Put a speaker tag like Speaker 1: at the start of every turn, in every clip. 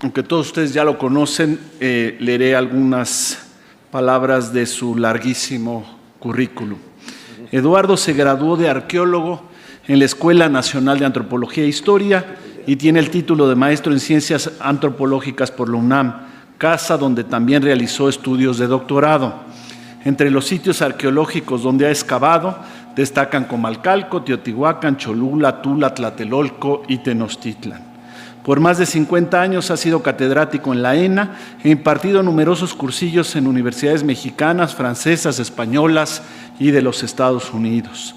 Speaker 1: aunque todos ustedes ya lo conocen, leeré algunas palabras de su larguísimo currículum. Eduardo se graduó de arqueólogo en la Escuela Nacional de Antropología e Historia y tiene el título de maestro en Ciencias Antropológicas por la UNAM, casa donde también realizó estudios de doctorado. Entre los sitios arqueológicos donde ha excavado destacan Comalcalco, Teotihuacán, Cholula, Tula, Tlatelolco y Tenochtitlan. Por más de 50 años ha sido catedrático en la ENA e impartido numerosos cursillos en universidades mexicanas, francesas, españolas y de los Estados Unidos.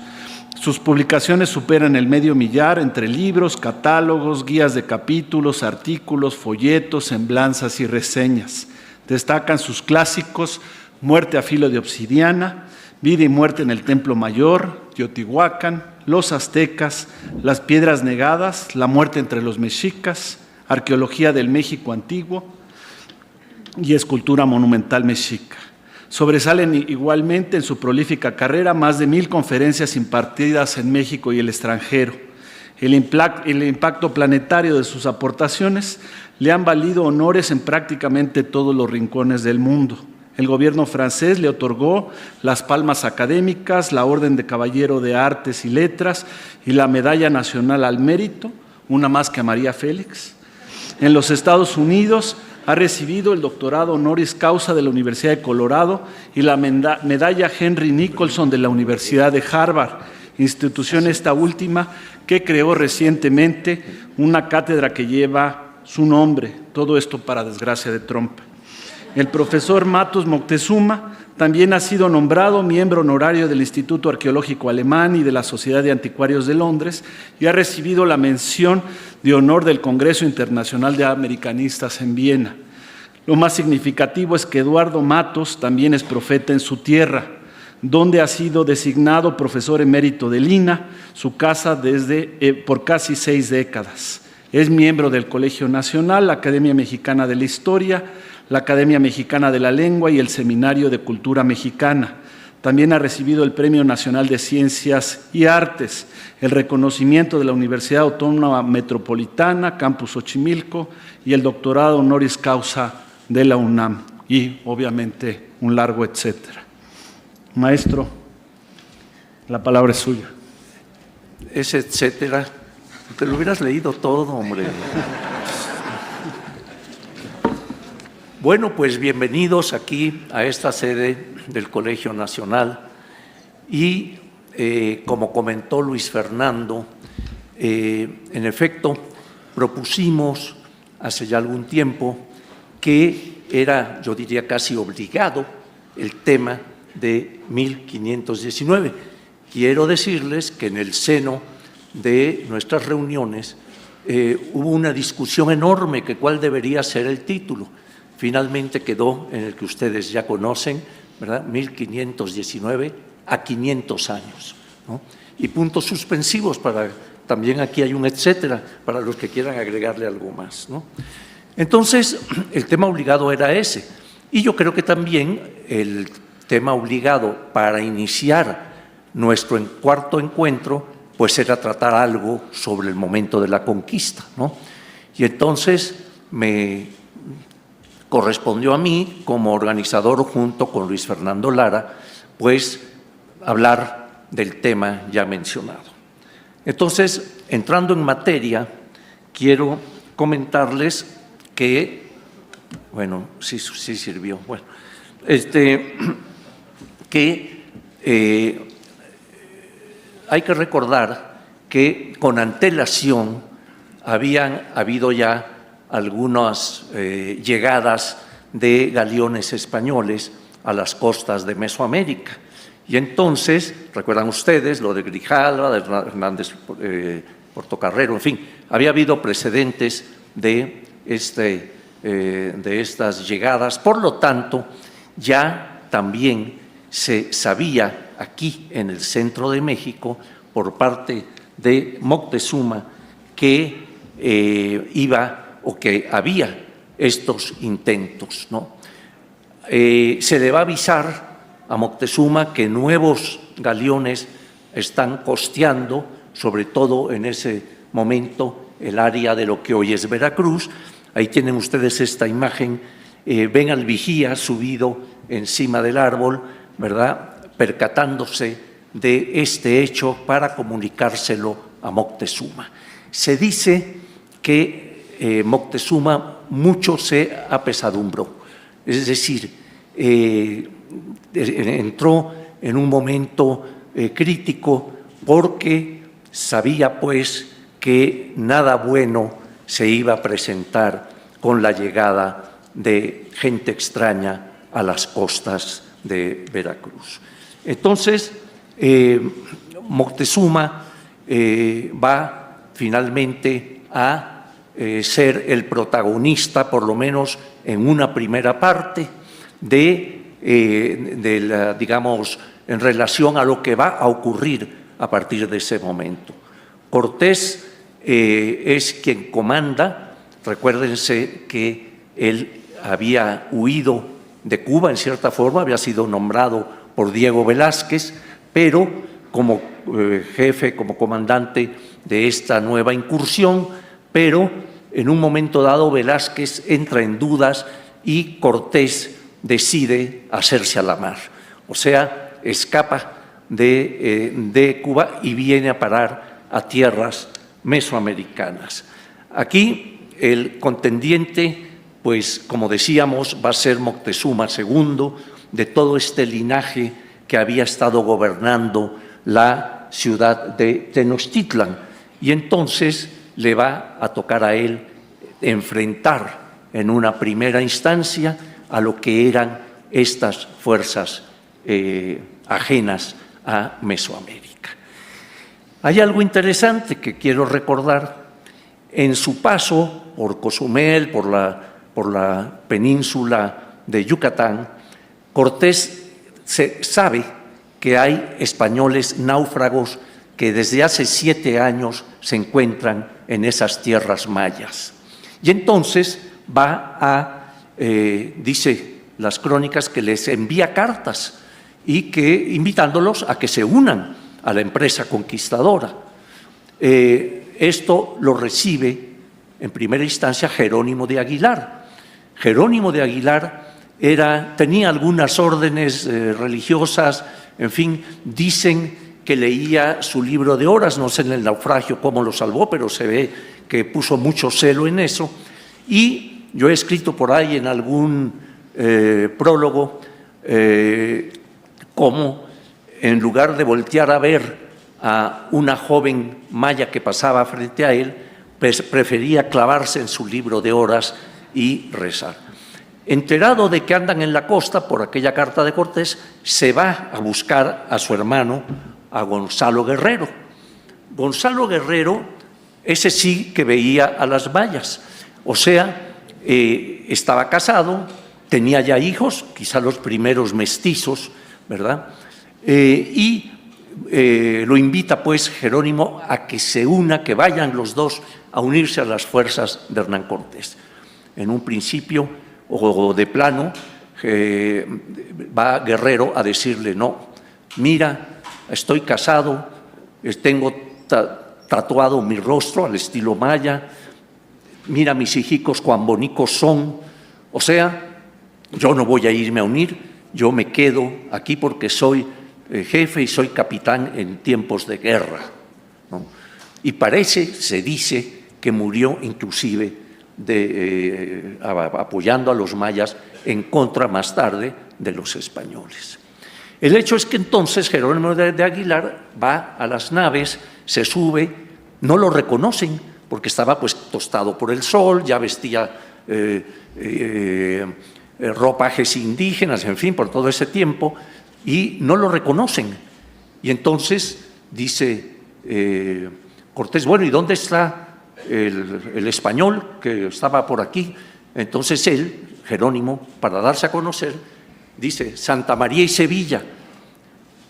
Speaker 1: Sus publicaciones superan el medio millar entre libros, catálogos, guías de capítulos, artículos, folletos, semblanzas y reseñas. Destacan sus clásicos Muerte a filo de obsidiana, Vida y muerte en el Templo Mayor, Teotihuacán, Los aztecas, Las piedras negadas, La muerte entre los mexicas, Arqueología del México antiguo y Escultura monumental mexica. Sobresalen igualmente en su prolífica carrera más de 1000 conferencias impartidas en México y el extranjero. El impacto planetario de sus aportaciones le han valido honores en prácticamente todos los rincones del mundo. El gobierno francés le otorgó las palmas académicas, la Orden de Caballero de Artes y Letras y la Medalla Nacional al Mérito, una más que a María Félix. En los Estados Unidos ha recibido el doctorado honoris causa de la Universidad de Colorado y la Medalla Henry Nicholson de la Universidad de Harvard, institución esta última que creó recientemente una cátedra que lleva su nombre, todo esto para desgracia de Trump. El profesor Matos Moctezuma también ha sido nombrado miembro honorario del Instituto Arqueológico Alemán y de la Sociedad de Anticuarios de Londres y ha recibido la mención de honor del Congreso Internacional de Americanistas en Viena. Lo más significativo es que Eduardo Matos también es profeta en su tierra, donde ha sido designado profesor emérito de Lina, su casa por casi 6 décadas. Es miembro del Colegio Nacional, la Academia Mexicana de la Historia, la Academia Mexicana de la Lengua y el Seminario de Cultura Mexicana. También ha recibido el Premio Nacional de Ciencias y Artes, el reconocimiento de la Universidad Autónoma Metropolitana, Campus Xochimilco, y el doctorado honoris causa de la UNAM, y obviamente un largo etcétera. Maestro, la palabra es suya.
Speaker 2: Ese etcétera, te lo hubieras leído todo, hombre. Bueno, pues bienvenidos aquí a esta sede del Colegio Nacional y como comentó Luis Fernando, en efecto propusimos hace ya algún tiempo que era, yo diría casi obligado, el tema de 1519. Quiero decirles que en el seno de nuestras reuniones hubo una discusión enorme que cuál debería ser el título. Finalmente quedó en el que ustedes ya conocen, ¿verdad? 1519 a 500 años, ¿no? Y puntos suspensivos para, también aquí hay un etcétera, para los que quieran agregarle algo más, ¿no? Entonces, el tema obligado era ese. Y yo creo que también el tema obligado para iniciar nuestro cuarto encuentro, pues era tratar algo sobre el momento de la conquista, ¿no? Y entonces me correspondió a mí, como organizador junto con Luis Fernando Lara, pues hablar del tema ya mencionado. Entonces, entrando en materia, quiero comentarles que, bueno, sí sirvió, bueno, que hay que recordar que con antelación habían habido ya algunas llegadas de galeones españoles a las costas de Mesoamérica. Y entonces, recuerdan ustedes lo de Grijalva, de Hernández Portocarrero, en fin, había habido precedentes de estas llegadas. Por lo tanto, ya también se sabía aquí en el centro de México, por parte de Moctezuma, que o que había estos intentos, ¿no? Se le va a avisar a Moctezuma que nuevos galeones están costeando, sobre todo en ese momento, el área de lo que hoy es Veracruz. Ahí tienen ustedes esta imagen, ven al vigía subido encima del árbol, ¿verdad?, percatándose de este hecho para comunicárselo a Moctezuma. Se dice que Moctezuma mucho se apesadumbró, es decir, entró en un momento crítico porque sabía pues que nada bueno se iba a presentar con la llegada de gente extraña a las costas de Veracruz. Entonces, Moctezuma va finalmente a ser el protagonista, por lo menos en una primera parte, digamos, en relación a lo que va a ocurrir a partir de ese momento. Cortés es quien comanda. Recuérdense que él había huido de Cuba, en cierta forma, había sido nombrado por Diego Velázquez, pero como jefe, como comandante de esta nueva incursión, pero en un momento dado Velázquez entra en dudas y Cortés decide hacerse a la mar, o sea, escapa de Cuba y viene a parar a tierras mesoamericanas. Aquí el contendiente, pues como decíamos, va a ser Moctezuma II, de todo este linaje que había estado gobernando la ciudad de Tenochtitlan, y entonces le va a tocar a él enfrentar en una primera instancia a lo que eran estas fuerzas ajenas a Mesoamérica. Hay algo interesante que quiero recordar. En su paso por Cozumel, por la península de Yucatán, Cortés sabe que hay españoles náufragos que desde hace 7 años se encuentran en esas tierras mayas. Y entonces dice las crónicas, que les envía cartas y que invitándolos a que se unan a la empresa conquistadora. Esto lo recibe en primera instancia Jerónimo de Aguilar. Jerónimo de Aguilar tenía algunas órdenes religiosas, en fin, dicen que leía su libro de horas, no sé en el naufragio cómo lo salvó, pero se ve que puso mucho celo en eso. Y yo he escrito por ahí en algún prólogo cómo, en lugar de voltear a ver a una joven maya que pasaba frente a él, pues prefería clavarse en su libro de horas y rezar. Enterado de que andan en la costa por aquella carta de Cortés, se va a buscar a su hermano, a Gonzalo Guerrero. Gonzalo Guerrero, ese sí que veía a las mayas, o sea, estaba casado, tenía ya hijos, quizá los primeros mestizos, ¿verdad? Lo invita pues Jerónimo a que se una, que vayan los dos a unirse a las fuerzas de Hernán Cortés. En un principio, o de plano, va Guerrero a decirle: no, mira, estoy casado, tengo tatuado mi rostro al estilo maya, mira mis hijicos cuán bonicos son, o sea, yo no voy a irme a unir, yo me quedo aquí porque soy jefe y soy capitán en tiempos de guerra, ¿no? Y se dice que murió inclusive apoyando a los mayas en contra más tarde de los españoles. El hecho es que entonces Jerónimo de Aguilar va a las naves, se sube, no lo reconocen porque estaba pues tostado por el sol, ya vestía ropajes indígenas, en fin, por todo ese tiempo, y no lo reconocen. Y entonces dice Cortés: bueno, ¿y dónde está el español que estaba por aquí? Entonces él, Jerónimo, para darse a conocer, dice: Santa María y Sevilla.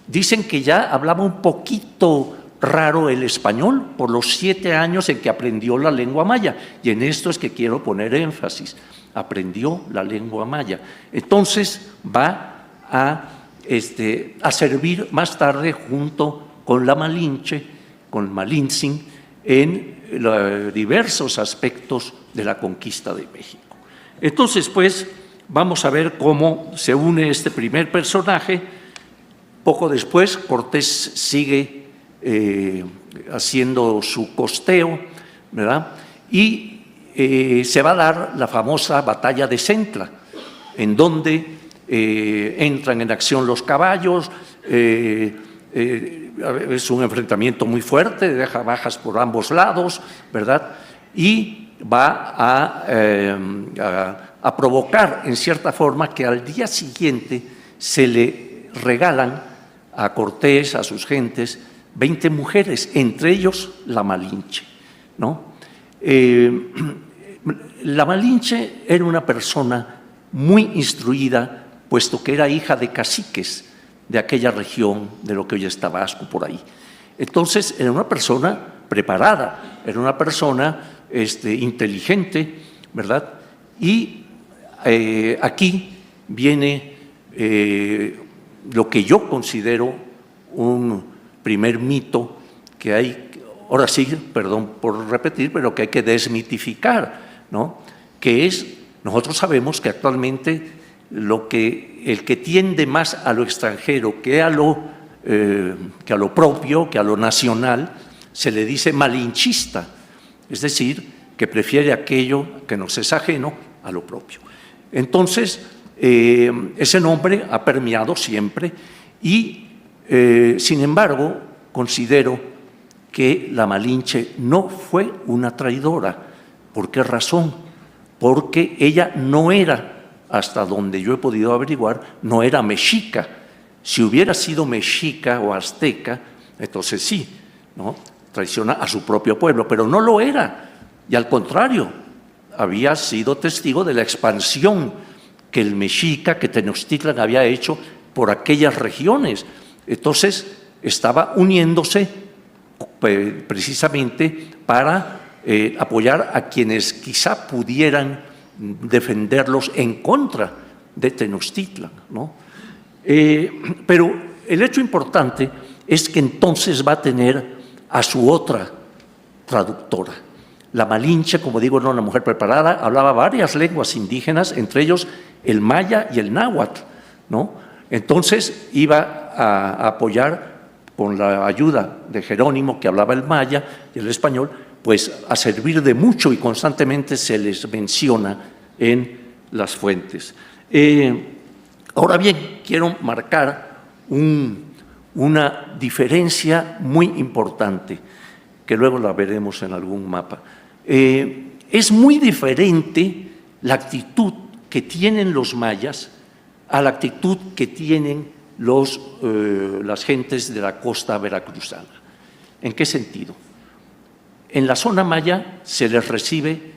Speaker 2: Dicen que ya hablaba un poquito raro el español por los 7 años en que aprendió la lengua maya, y en esto es que quiero poner énfasis: aprendió la lengua maya. Entonces va a servir más tarde junto con la Malinche, con Malintzin, en diversos aspectos de la conquista de México. Entonces, pues, vamos a ver cómo se une este primer personaje. Poco después, Cortés sigue haciendo su costeo, ¿verdad? Y se va a dar la famosa batalla de Centla, en donde entran en acción los caballos, es un enfrentamiento muy fuerte, deja bajas por ambos lados, ¿verdad? Y va a provocar, en cierta forma, que al día siguiente se le regalan a Cortés, a sus gentes, 20 mujeres, entre ellos la Malinche, ¿no? La Malinche era una persona muy instruida, puesto que era hija de caciques de aquella región, de lo que hoy es Tabasco, por ahí. Entonces, era una persona preparada, era una persona inteligente, ¿verdad? Y aquí viene lo que yo considero un primer mito que hay, ahora sí, perdón por repetir, pero que hay que desmitificar, ¿no? Que es, nosotros sabemos que actualmente el que tiende más a lo extranjero que a lo propio, que a lo nacional, se le dice malinchista, es decir, que prefiere aquello que nos es ajeno a lo propio. Entonces, ese nombre ha permeado siempre y, sin embargo, considero que la Malinche no fue una traidora. ¿Por qué razón? Porque ella no era, hasta donde yo he podido averiguar, no era mexica. Si hubiera sido mexica o azteca, entonces sí, ¿no? Traiciona a su propio pueblo, pero no lo era. Y al contrario, había sido testigo de la expansión que el mexica, que Tenochtitlan había hecho por aquellas regiones. Entonces, estaba uniéndose precisamente para apoyar a quienes quizá pudieran defenderlos en contra de Tenochtitlan, ¿no? Pero el hecho importante es que entonces va a tener a su otra traductora. La Malinche, como digo, era una mujer preparada, hablaba varias lenguas indígenas, entre ellos el maya y el náhuatl, ¿no? Entonces iba a apoyar, con la ayuda de Jerónimo, que hablaba el maya y el español, pues a servir de mucho, y constantemente se les menciona en las fuentes. Ahora bien, quiero marcar una diferencia muy importante, que luego la veremos en algún mapa. Es muy diferente la actitud que tienen los mayas a la actitud que tienen las gentes de la costa veracruzana. ¿En qué sentido? En la zona maya se les recibe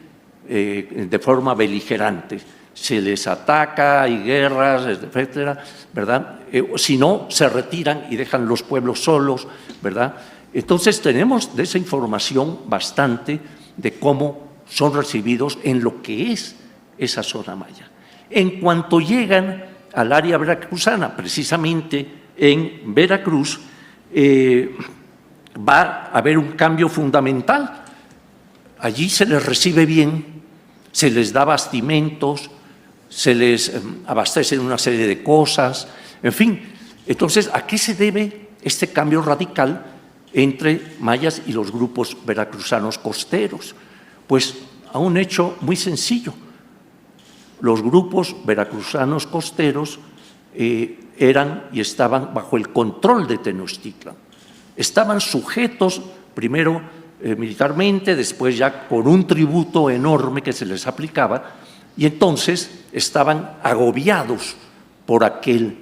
Speaker 2: de forma beligerante, se les ataca, hay guerras, etcétera, ¿verdad? Si no, se retiran y dejan los pueblos solos, ¿verdad? Entonces tenemos de esa información bastante de cómo son recibidos en lo que es esa zona maya. En cuanto llegan al área veracruzana, precisamente en Veracruz, va a haber un cambio fundamental. Allí se les recibe bien, se les da bastimentos, se les abastece una serie de cosas, en fin. Entonces, ¿a qué se debe este cambio radical entre mayas y los grupos veracruzanos costeros? Pues a un hecho muy sencillo. Los grupos veracruzanos costeros eran y estaban bajo el control de Tenochtitlan. Estaban sujetos primero militarmente, después ya por un tributo enorme que se les aplicaba, y entonces estaban agobiados por aquella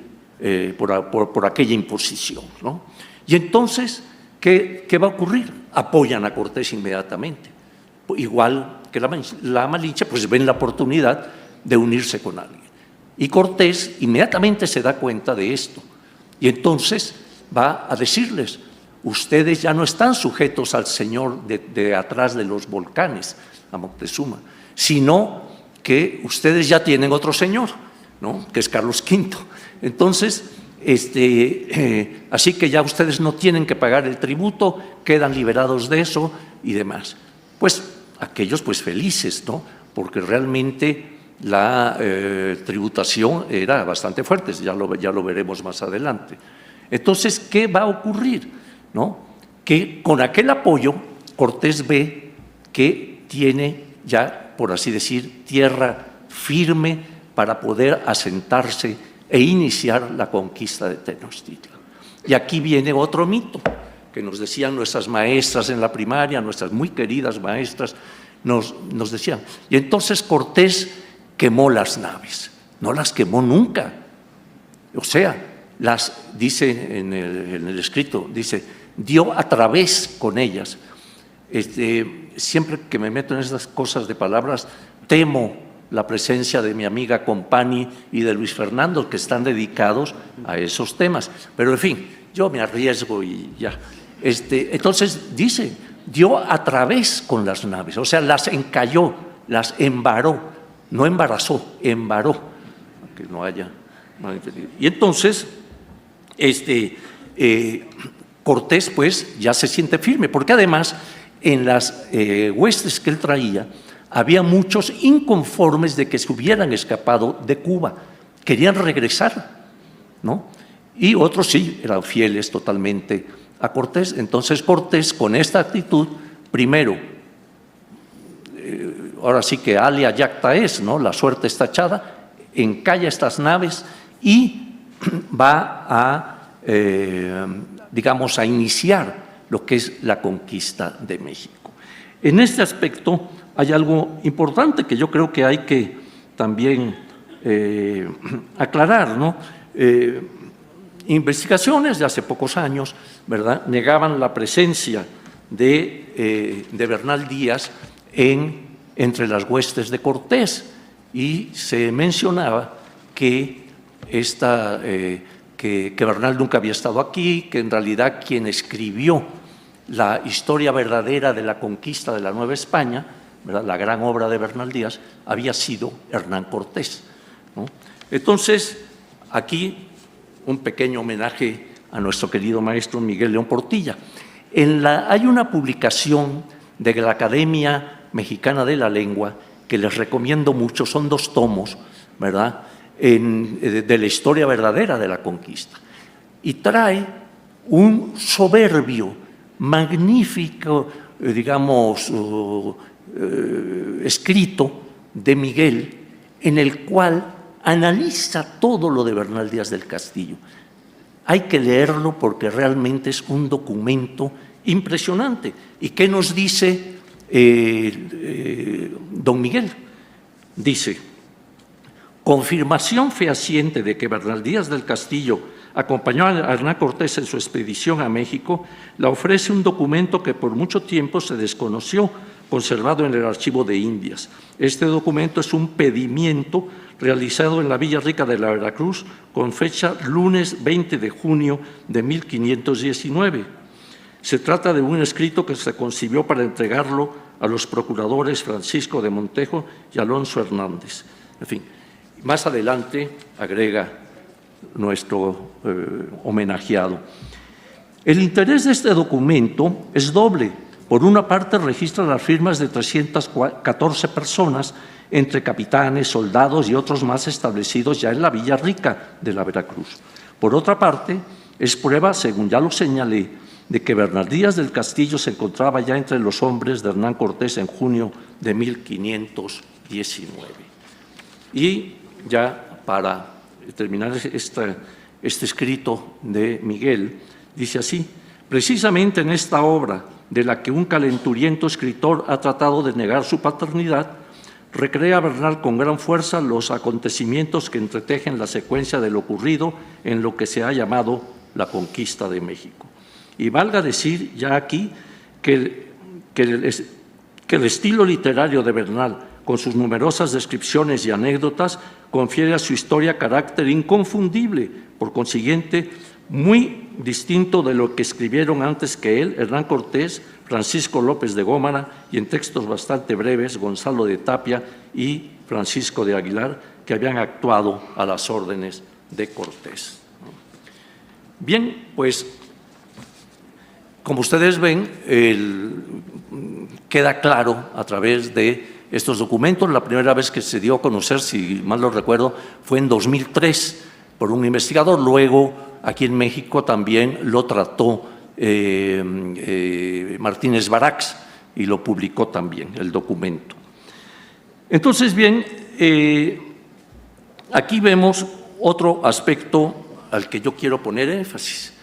Speaker 2: imposición, ¿no? Y entonces, ¿qué va a ocurrir? Apoyan a Cortés inmediatamente. Igual que la Malinche, pues ven la oportunidad de unirse con alguien. Y Cortés inmediatamente se da cuenta de esto. Y entonces va a decirles: ustedes ya no están sujetos al señor de atrás de los volcanes, a Moctezuma, sino que ustedes ya tienen otro señor, ¿no? Que es Carlos V. Entonces, Así que ya ustedes no tienen que pagar el tributo, quedan liberados de eso y demás. Pues aquellos pues felices, ¿no? Porque realmente la tributación era bastante fuerte, ya lo veremos más adelante. Entonces, ¿qué va a ocurrir? ¿No? Que con aquel apoyo Cortés ve que tiene ya, por así decir, tierra firme para poder asentarse e iniciar la conquista de Tenochtitlan. Y aquí viene otro mito que nos decían nuestras maestras en la primaria, nuestras muy queridas maestras, nos decían. Y entonces Cortés quemó las naves, no las quemó nunca. O sea, dice en el escrito, dice, dio a través con ellas. Siempre que me meto en estas cosas de palabras, temo la presencia de mi amiga Compani y de Luis Fernando, que están dedicados a esos temas. Pero, en fin, yo me arriesgo y ya. Entonces, dice, dio a través con las naves, o sea, las encalló, las embaró, no embarazó, embaró, que no haya malentendido. Y entonces, Cortés, pues, ya se siente firme, porque además, en las huestes que él traía, había muchos inconformes de que se hubieran escapado de Cuba, querían regresar, ¿no? Y otros sí, eran fieles totalmente a Cortés. Entonces Cortés, con esta actitud, primero, ahora sí que alia jacta es, ¿no? La suerte está echada, encalla estas naves y va a, digamos, a iniciar lo que es la conquista de México. En este aspecto hay algo importante que yo creo que hay que también aclarar, ¿no? Investigaciones de hace pocos años, ¿verdad?, negaban la presencia de Bernal Díaz entre las huestes de Cortés y se mencionaba que Bernal nunca había estado aquí, que en realidad quien escribió la historia verdadera de la conquista de la Nueva España, ¿verdad?, la gran obra de Bernal Díaz, había sido Hernán Cortés, ¿no? Entonces, aquí un pequeño homenaje a nuestro querido maestro Miguel León Portilla. Hay una publicación de la Academia Mexicana de la Lengua que les recomiendo mucho, son 2 tomos, ¿verdad?, de la historia verdadera de la conquista. Y trae un soberbio, magnífico, digamos, escrito de Miguel, en el cual analiza todo lo de Bernal Díaz del Castillo. Hay que leerlo porque realmente es un documento impresionante. ¿Y qué nos dice don Miguel? Dice: confirmación fehaciente de que Bernal Díaz del Castillo acompañó a Hernán Cortés en su expedición a México, la ofrece un documento que por mucho tiempo se desconoció, conservado en el Archivo de Indias. Este documento es un pedimiento realizado en la Villa Rica de la Veracruz con fecha lunes 20 de junio de 1519. Se trata de un escrito que se concibió para entregarlo a los procuradores Francisco de Montejo y Alonso Hernández. En fin, más adelante agrega nuestro homenajeado. El interés de este documento es doble. Por una parte, registra las firmas de 314 personas, entre capitanes, soldados y otros más establecidos ya en la Villa Rica de la Veracruz. Por otra parte, es prueba, según ya lo señalé, de que Bernal Díaz del Castillo se encontraba ya entre los hombres de Hernán Cortés en junio de 1519. Y ya para terminar este escrito de Miguel, dice así: precisamente en esta obra, de la que un calenturiento escritor ha tratado de negar su paternidad, recrea Bernal con gran fuerza los acontecimientos que entretejen la secuencia de lo ocurrido en lo que se ha llamado la conquista de México. Y valga decir ya aquí que el estilo literario de Bernal, con sus numerosas descripciones y anécdotas, confiere a su historia carácter inconfundible, por consiguiente, muy distinto de lo que escribieron antes que él Hernán Cortés, Francisco López de Gómara y, en textos bastante breves, Gonzalo de Tapia y Francisco de Aguilar, que habían actuado a las órdenes de Cortés. Bien, pues como ustedes ven, queda claro a través de estos documentos. La primera vez que se dio a conocer, si mal lo recuerdo, fue en 2003 por un investigador. Luego, aquí en México también lo trató Martínez Barax y lo publicó también, el documento. Entonces, bien, aquí vemos otro aspecto al que yo quiero poner énfasis.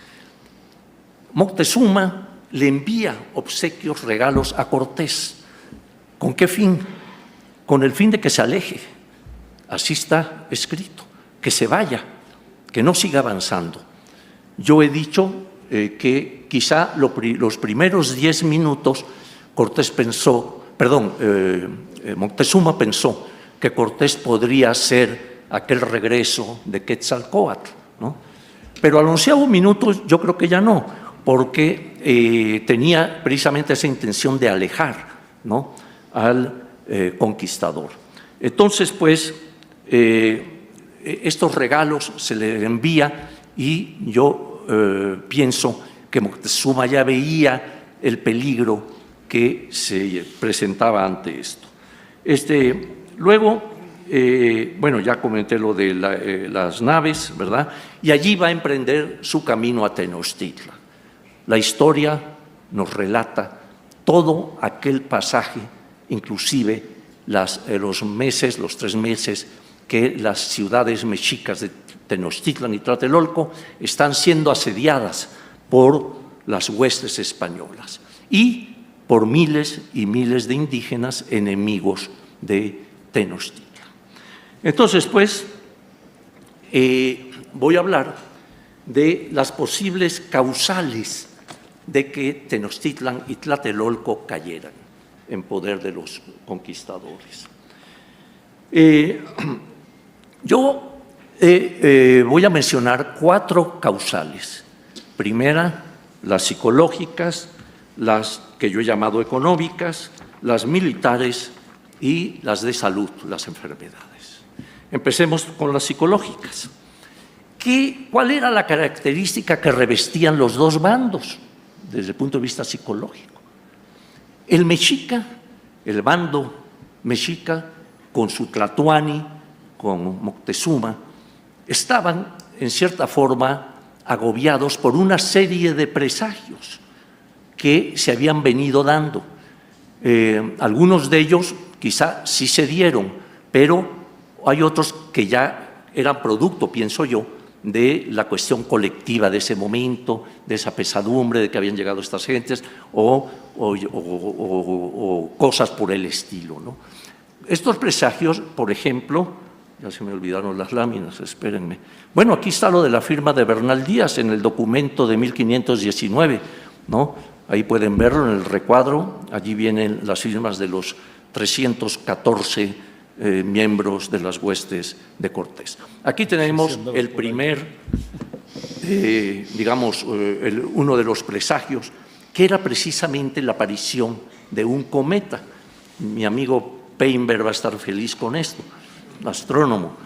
Speaker 2: Moctezuma le envía obsequios, regalos a Cortés. ¿Con qué fin? Con el fin de que se aleje. Así está escrito, que se vaya, que no siga avanzando. Yo he dicho que quizá los primeros 10 minutos Moctezuma pensó que Cortés podría hacer aquel regreso de Quetzalcóatl, ¿no? Pero al 11º minuto yo creo que ya no, porque tenía precisamente esa intención de alejar, ¿no?, al conquistador. Entonces, pues, estos regalos se le envía y yo pienso que Moctezuma ya veía el peligro que se presentaba ante esto. Luego, bueno, ya comenté lo de las naves, ¿verdad? Y allí va a emprender su camino a Tenochtitlan. La historia nos relata todo aquel pasaje, inclusive los 3 meses que las ciudades mexicas de Tenochtitlan y Tlatelolco están siendo asediadas por las huestes españolas y por miles y miles de indígenas enemigos de Tenochtitlan. Entonces, pues, voy a hablar de las posibles causales de que Tenochtitlan y Tlatelolco cayeran en poder de los conquistadores. Yo voy a mencionar 4 causales. Primera, las psicológicas, las que yo he llamado económicas, las militares y las de salud, las enfermedades. Empecemos con las psicológicas. ¿Cuál era la característica que revestían los dos bandos desde el punto de vista psicológico? El mexica, el bando mexica, con su Tlatoani, con Moctezuma, estaban en cierta forma agobiados por una serie de presagios que se habían venido dando. Algunos de ellos quizá sí se dieron, pero hay otros que ya eran producto, pienso yo, de la cuestión colectiva de ese momento, de esa pesadumbre de que habían llegado estas gentes o cosas por el estilo, ¿no? Estos presagios, por ejemplo, ya se me olvidaron las láminas, espérenme. Bueno, aquí está lo de la firma de Bernal Díaz en el documento de 1519, ¿no? Ahí pueden verlo en el recuadro, allí vienen las firmas de los 314 miembros de las huestes de Cortés. Aquí tenemos el primer, uno de los presagios, que era precisamente la aparición de un cometa. Mi amigo Painberg va a estar feliz con esto, astrónomo.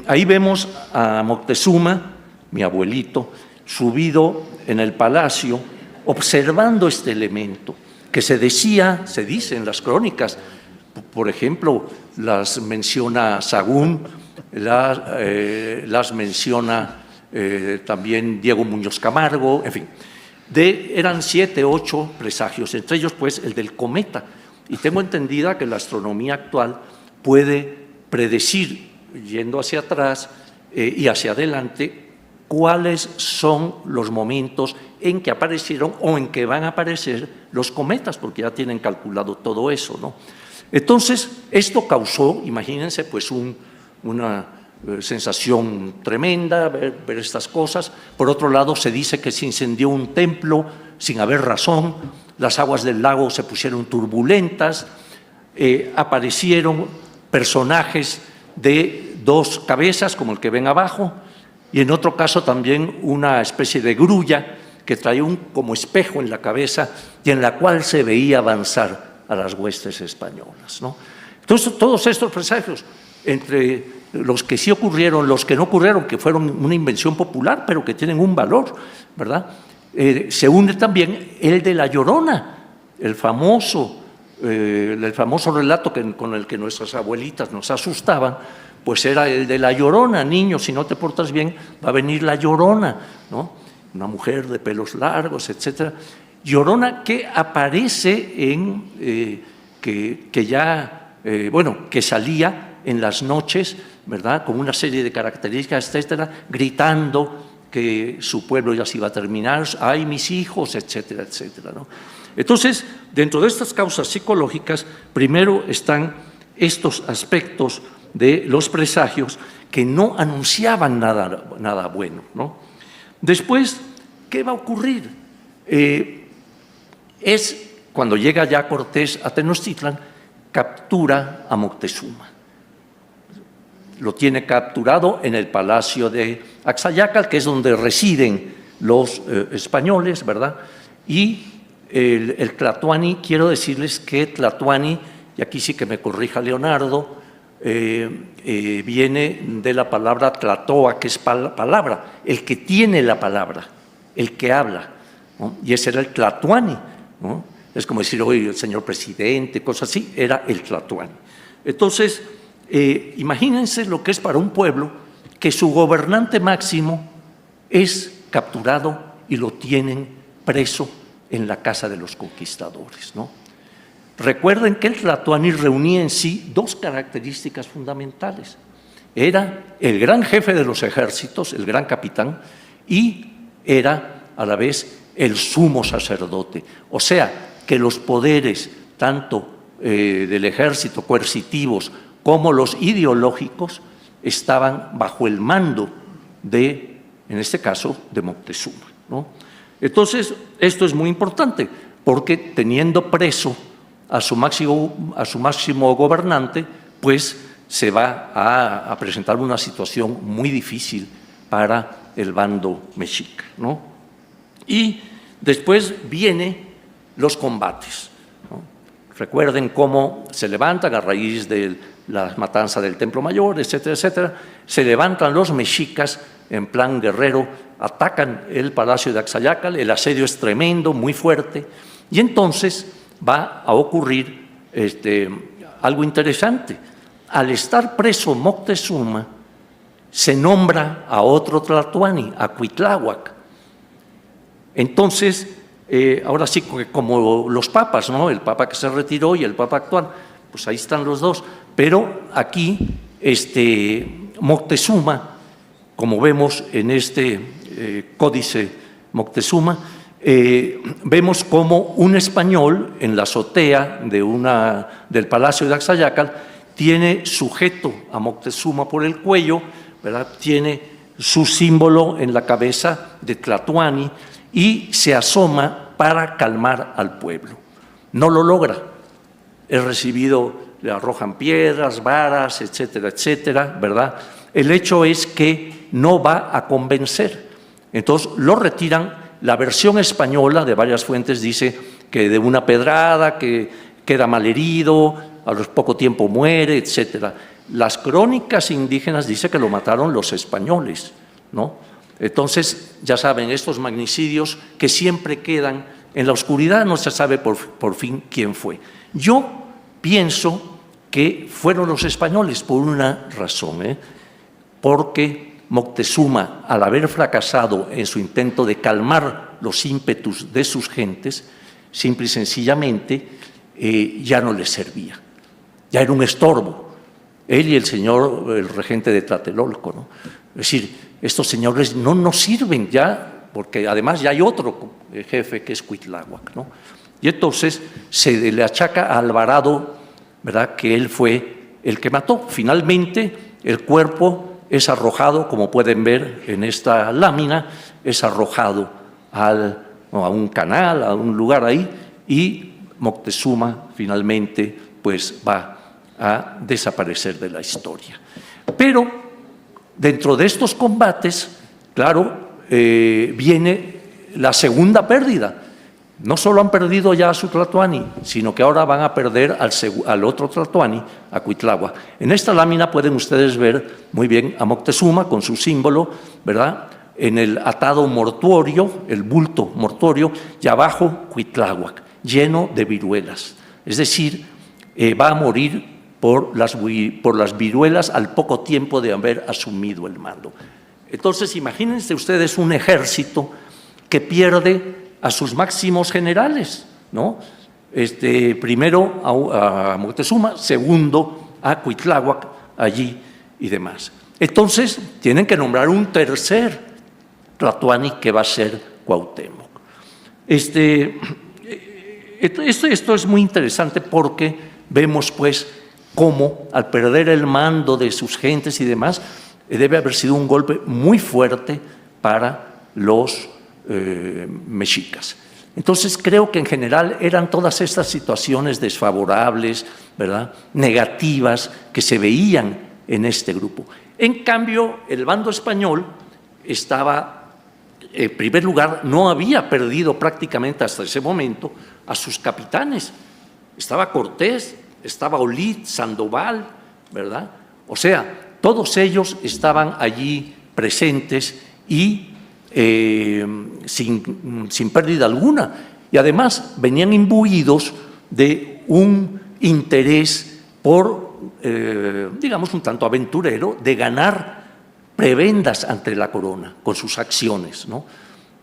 Speaker 2: Ahí vemos a Moctezuma, mi abuelito, subido en el palacio, observando este elemento, que se dice en las crónicas, por ejemplo, las menciona Sagún, las menciona también Diego Muñoz Camargo, en fin. Eran 7, 8 presagios, entre ellos pues el del cometa. Y tengo entendida que la astronomía actual puede predecir, yendo hacia atrás y hacia adelante, cuáles son los momentos en que aparecieron o en que van a aparecer los cometas, porque ya tienen calculado todo eso, ¿no? Entonces, esto causó, imagínense, pues una sensación tremenda ver estas cosas. Por otro lado, se dice que se incendió un templo sin haber razón, las aguas del lago se pusieron turbulentas, aparecieron personajes de 2 cabezas, como el que ven abajo, y en otro caso también una especie de grulla que traía como espejo en la cabeza y en la cual se veía avanzar a las huestes españolas, ¿no? Entonces, todos estos presagios, entre los que sí ocurrieron, los que no ocurrieron, que fueron una invención popular, pero que tienen un valor, ¿verdad? Se une también el de La Llorona, el famoso relato con el que nuestras abuelitas nos asustaban, pues era el de La Llorona. Niño, si no te portas bien, va a venir la Llorona, ¿no? Una mujer de pelos largos, etcétera. Llorona que aparece que salía en las noches, ¿verdad?, con una serie de características, etcétera, gritando que su pueblo ya se iba a terminar, ¡ay, mis hijos!, etcétera, etcétera, ¿no? Entonces, dentro de estas causas psicológicas, primero están estos aspectos de los presagios que no anunciaban nada bueno, ¿no? Después, ¿qué va a ocurrir? Es cuando llega ya Cortés a Tenochtitlan, captura a Moctezuma. Lo tiene capturado en el palacio de Axayácal, que es donde residen los españoles, ¿verdad? Y el Tlatoani, quiero decirles que Tlatoani, y aquí sí que me corrija Leonardo, viene de la palabra tlatoa, que es palabra, el que tiene la palabra, el que habla, ¿no? Y ese era el Tlatoani, ¿no? Es como decir hoy el señor presidente, cosas así, era el Tlatoani. Entonces, imagínense lo que es para un pueblo que su gobernante máximo es capturado y lo tienen preso en la casa de los conquistadores, ¿no? Recuerden que el Tlatoani reunía en sí dos características fundamentales. Era el gran jefe de los ejércitos, el gran capitán, y era a la vez el sumo sacerdote. O sea, que los poderes, tanto del ejército coercitivos como los ideológicos, estaban bajo el mando de, en este caso, de Moctezuma, ¿no? Entonces, esto es muy importante, porque teniendo preso a su máximo gobernante, pues se va a presentar una situación muy difícil para el bando mexica, ¿no? Y después vienen los combates, ¿no? Recuerden cómo se levantan a raíz de la matanza del Templo Mayor, etcétera, etcétera. Se levantan los mexicas en plan guerrero, atacan el palacio de Axayácal, el asedio es tremendo, muy fuerte, y entonces va a ocurrir algo interesante. Al estar preso Moctezuma, se nombra a otro Tlatoani, a Cuitláhuac. Entonces, ahora sí, como los papas, ¿no? El papa que se retiró y el papa actual, pues ahí están los dos. Pero aquí, Moctezuma, como vemos en este códice Moctezuma, vemos como un español en la azotea del palacio de Axayácal tiene sujeto a Moctezuma por el cuello, ¿verdad? Tiene su símbolo en la cabeza de Tlatoani y se asoma para calmar al pueblo. No lo logra. Es recibido, le arrojan piedras, varas, etcétera, etcétera, ¿verdad? El hecho es que no va a convencer. Entonces lo retiran. La versión española de varias fuentes dice que de una pedrada, que queda malherido, a los poco tiempo muere, etcétera. Las crónicas indígenas dicen que lo mataron los españoles, ¿no? Entonces, ya saben, estos magnicidios que siempre quedan en la oscuridad, no se sabe por fin quién fue. Yo pienso que fueron los españoles por una razón, porque Moctezuma, al haber fracasado en su intento de calmar los ímpetus de sus gentes, simple y sencillamente ya no les servía, ya era un estorbo. Él y el regente de Tlatelolco, ¿no? Es decir, estos señores no nos sirven ya, porque además ya hay otro jefe que es Cuitláhuac, ¿no? Y entonces se le achaca a Alvarado, ¿verdad?, que él fue el que mató. Finalmente, el cuerpo es arrojado, como pueden ver en esta lámina, es arrojado a un canal, a un lugar ahí, y Moctezuma finalmente pues va a desaparecer de la historia. Pero dentro de estos combates, claro, viene la segunda pérdida, no solo han perdido ya a su Tlatoani, sino que ahora van a perder al otro Tlatoani, a Cuitláhuac. En esta lámina pueden ustedes ver muy bien a Moctezuma con su símbolo, ¿verdad?, en el atado mortuorio, el bulto mortuorio, y abajo Cuitláhuac, lleno de viruelas. Es decir, va a morir por las viruelas al poco tiempo de haber asumido el mando. Entonces, imagínense ustedes un ejército que pierde a sus máximos generales, ¿no? Primero a Moctezuma, segundo a Cuitláhuac allí y demás. Entonces, tienen que nombrar un tercer Tlatoani que va a ser Cuauhtémoc. Esto es muy interesante porque vemos pues cómo al perder el mando de sus gentes y demás, debe haber sido un golpe muy fuerte para los mexicas. Entonces creo que en general eran todas estas situaciones desfavorables, ¿verdad?, negativas que se veían en este grupo. En cambio, el bando español estaba, en primer lugar, no había perdido prácticamente hasta ese momento a sus capitanes. Estaba Cortés, estaba Olid, Sandoval, ¿verdad? O sea, todos ellos estaban allí presentes y sin pérdida alguna. Y además venían imbuidos de un interés por, digamos, un tanto aventurero, de ganar prebendas ante la corona con sus acciones, ¿no?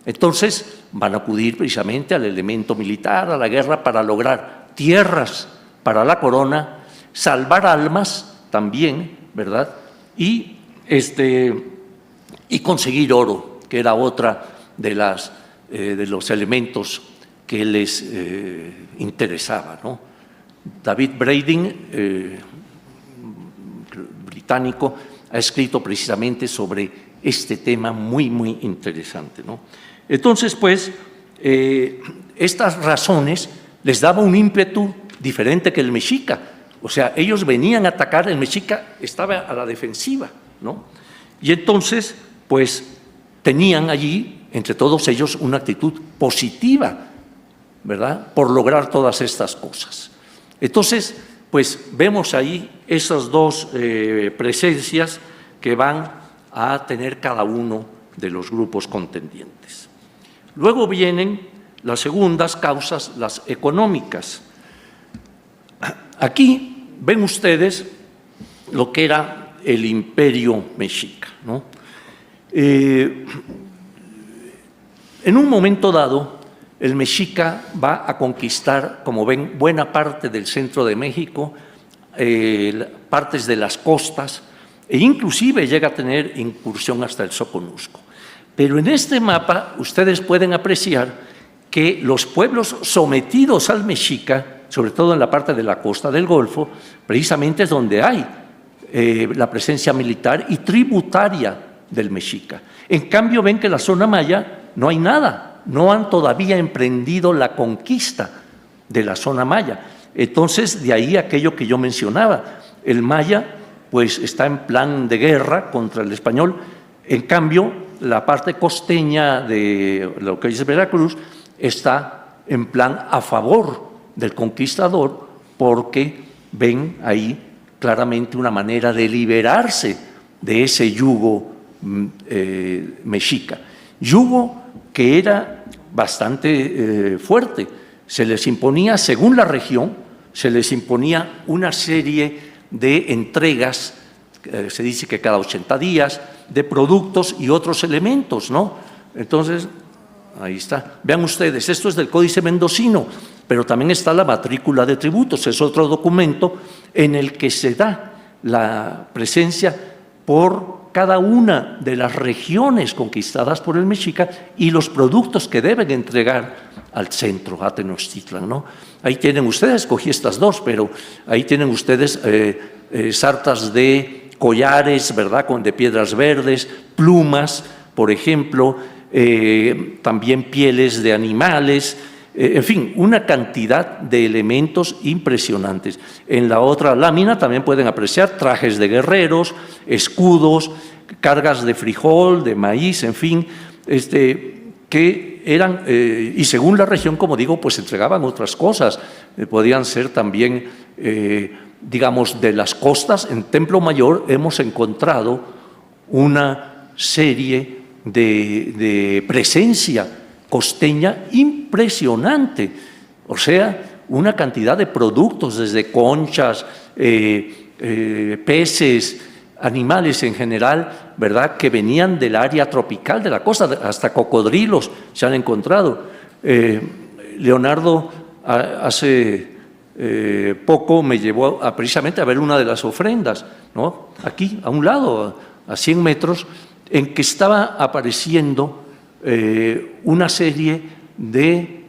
Speaker 2: Entonces van a acudir precisamente al elemento militar, a la guerra, para lograr tierras para la corona, salvar almas también, ¿verdad?, y conseguir oro, que era otra de los elementos que les interesaba, ¿no? David Bradding, británico, ha escrito precisamente sobre este tema muy, muy interesante, ¿no? Entonces, pues, estas razones les daba un ímpetu diferente que el mexica. O sea, ellos venían a atacar, el mexica estaba a la defensiva, ¿no? Y entonces, pues, tenían allí, entre todos ellos, una actitud positiva, ¿verdad?, por lograr todas estas cosas. Entonces, pues vemos ahí esas dos presencias que van a tener cada uno de los grupos contendientes. Luego vienen las segundas causas, las económicas. Aquí ven ustedes lo que era el imperio mexica, ¿no? En un momento dado, el mexica va a conquistar, como ven, buena parte del centro de México, partes de las costas, e inclusive llega a tener incursión hasta el Soconusco. Pero en este mapa ustedes pueden apreciar que los pueblos sometidos al mexica, sobre todo en la parte de la costa del Golfo, precisamente es donde hay la presencia militar y tributaria del mexica. En cambio, ven que en la zona maya no hay nada, no han todavía emprendido la conquista de la zona maya. Entonces, de ahí aquello que yo mencionaba, el maya pues está en plan de guerra contra el español. En cambio, la parte costeña de lo que es Veracruz está en plan a favor del conquistador, porque ven ahí claramente una manera de liberarse de ese yugo mexica. Yugo que era bastante fuerte. Se les imponía, según la región, se les imponía una serie de entregas, se dice que cada 80 días, de productos y otros elementos, ¿no? Entonces, ahí está. Vean ustedes, esto es del Códice Mendocino, pero también está la matrícula de tributos, es otro documento en el que se da la presencia por cada una de las regiones conquistadas por el mexica y los productos que deben entregar al centro, a Tenochtitlan, ¿no? Ahí tienen ustedes, escogí estas dos, pero ahí tienen ustedes sartas de collares, ¿verdad?, de piedras verdes, plumas, por ejemplo, también pieles de animales, en fin, una cantidad de elementos impresionantes. En la otra lámina también pueden apreciar trajes de guerreros, escudos, cargas de frijol, de maíz, en fin, que eran, y según la región, como digo, pues entregaban otras cosas. Podían ser también, digamos, de las costas. En Templo Mayor hemos encontrado una serie de presencia costeña impresionante. O sea, una cantidad de productos, desde conchas, peces, animales en general, ¿verdad?, que venían del área tropical de la costa, hasta cocodrilos se han encontrado. Leonardo hace poco me llevó precisamente a ver una de las ofrendas, ¿no?, aquí, a un lado, a 100 metros, en que estaba apareciendo una serie de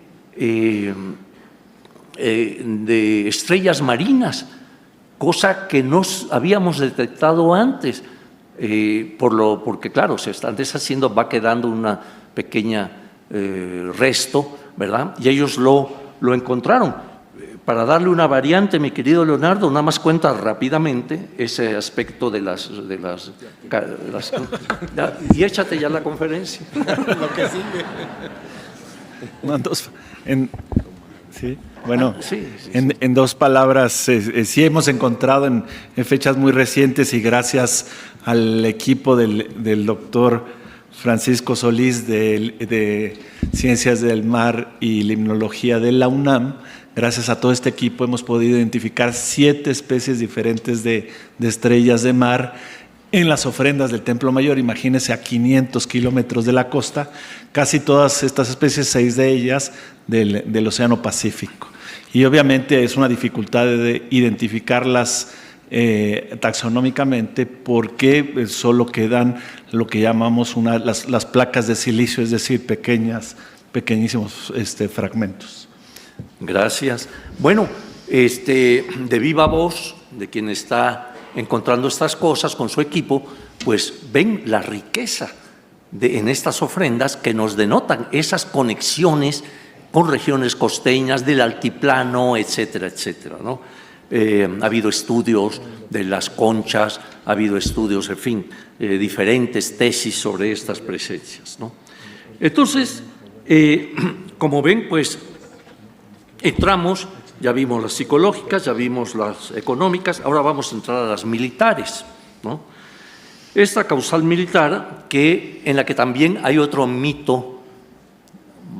Speaker 2: estrellas marinas, cosa que no habíamos detectado antes, porque claro, se están deshaciendo, va quedando una pequeña resto, ¿verdad? Y ellos lo encontraron. Para darle una variante, mi querido Leonardo, nada más cuenta rápidamente ese aspecto de las y échate ya la conferencia.
Speaker 3: Lo que sigue.
Speaker 1: Sí, bueno,
Speaker 2: sí.
Speaker 1: En dos palabras, sí hemos encontrado en fechas muy recientes, y gracias al equipo del doctor Francisco Solís de Ciencias del Mar y Limnología de la UNAM, gracias a todo este equipo hemos podido identificar 7 especies diferentes de estrellas de mar en las ofrendas del Templo Mayor. Imagínense, a 500 kilómetros de la costa, casi todas estas especies, 6 de ellas del Océano Pacífico. Y obviamente es una dificultad de identificarlas taxonómicamente, porque solo quedan lo que llamamos las placas de silicio, es decir, pequeñísimos fragmentos.
Speaker 2: Gracias. Bueno, de viva voz de quien está encontrando estas cosas con su equipo, pues ven la riqueza en estas ofrendas que nos denotan esas conexiones con regiones costeñas del altiplano, etcétera, etcétera, ¿no? Ha habido estudios de las conchas, ha habido estudios, en fin, diferentes tesis sobre estas presencias, ¿no? Entonces, como ven, pues entramos, ya vimos las psicológicas, ya vimos las económicas, ahora vamos a entrar a las militares, ¿no? Esta causal militar, en la que también hay otro mito,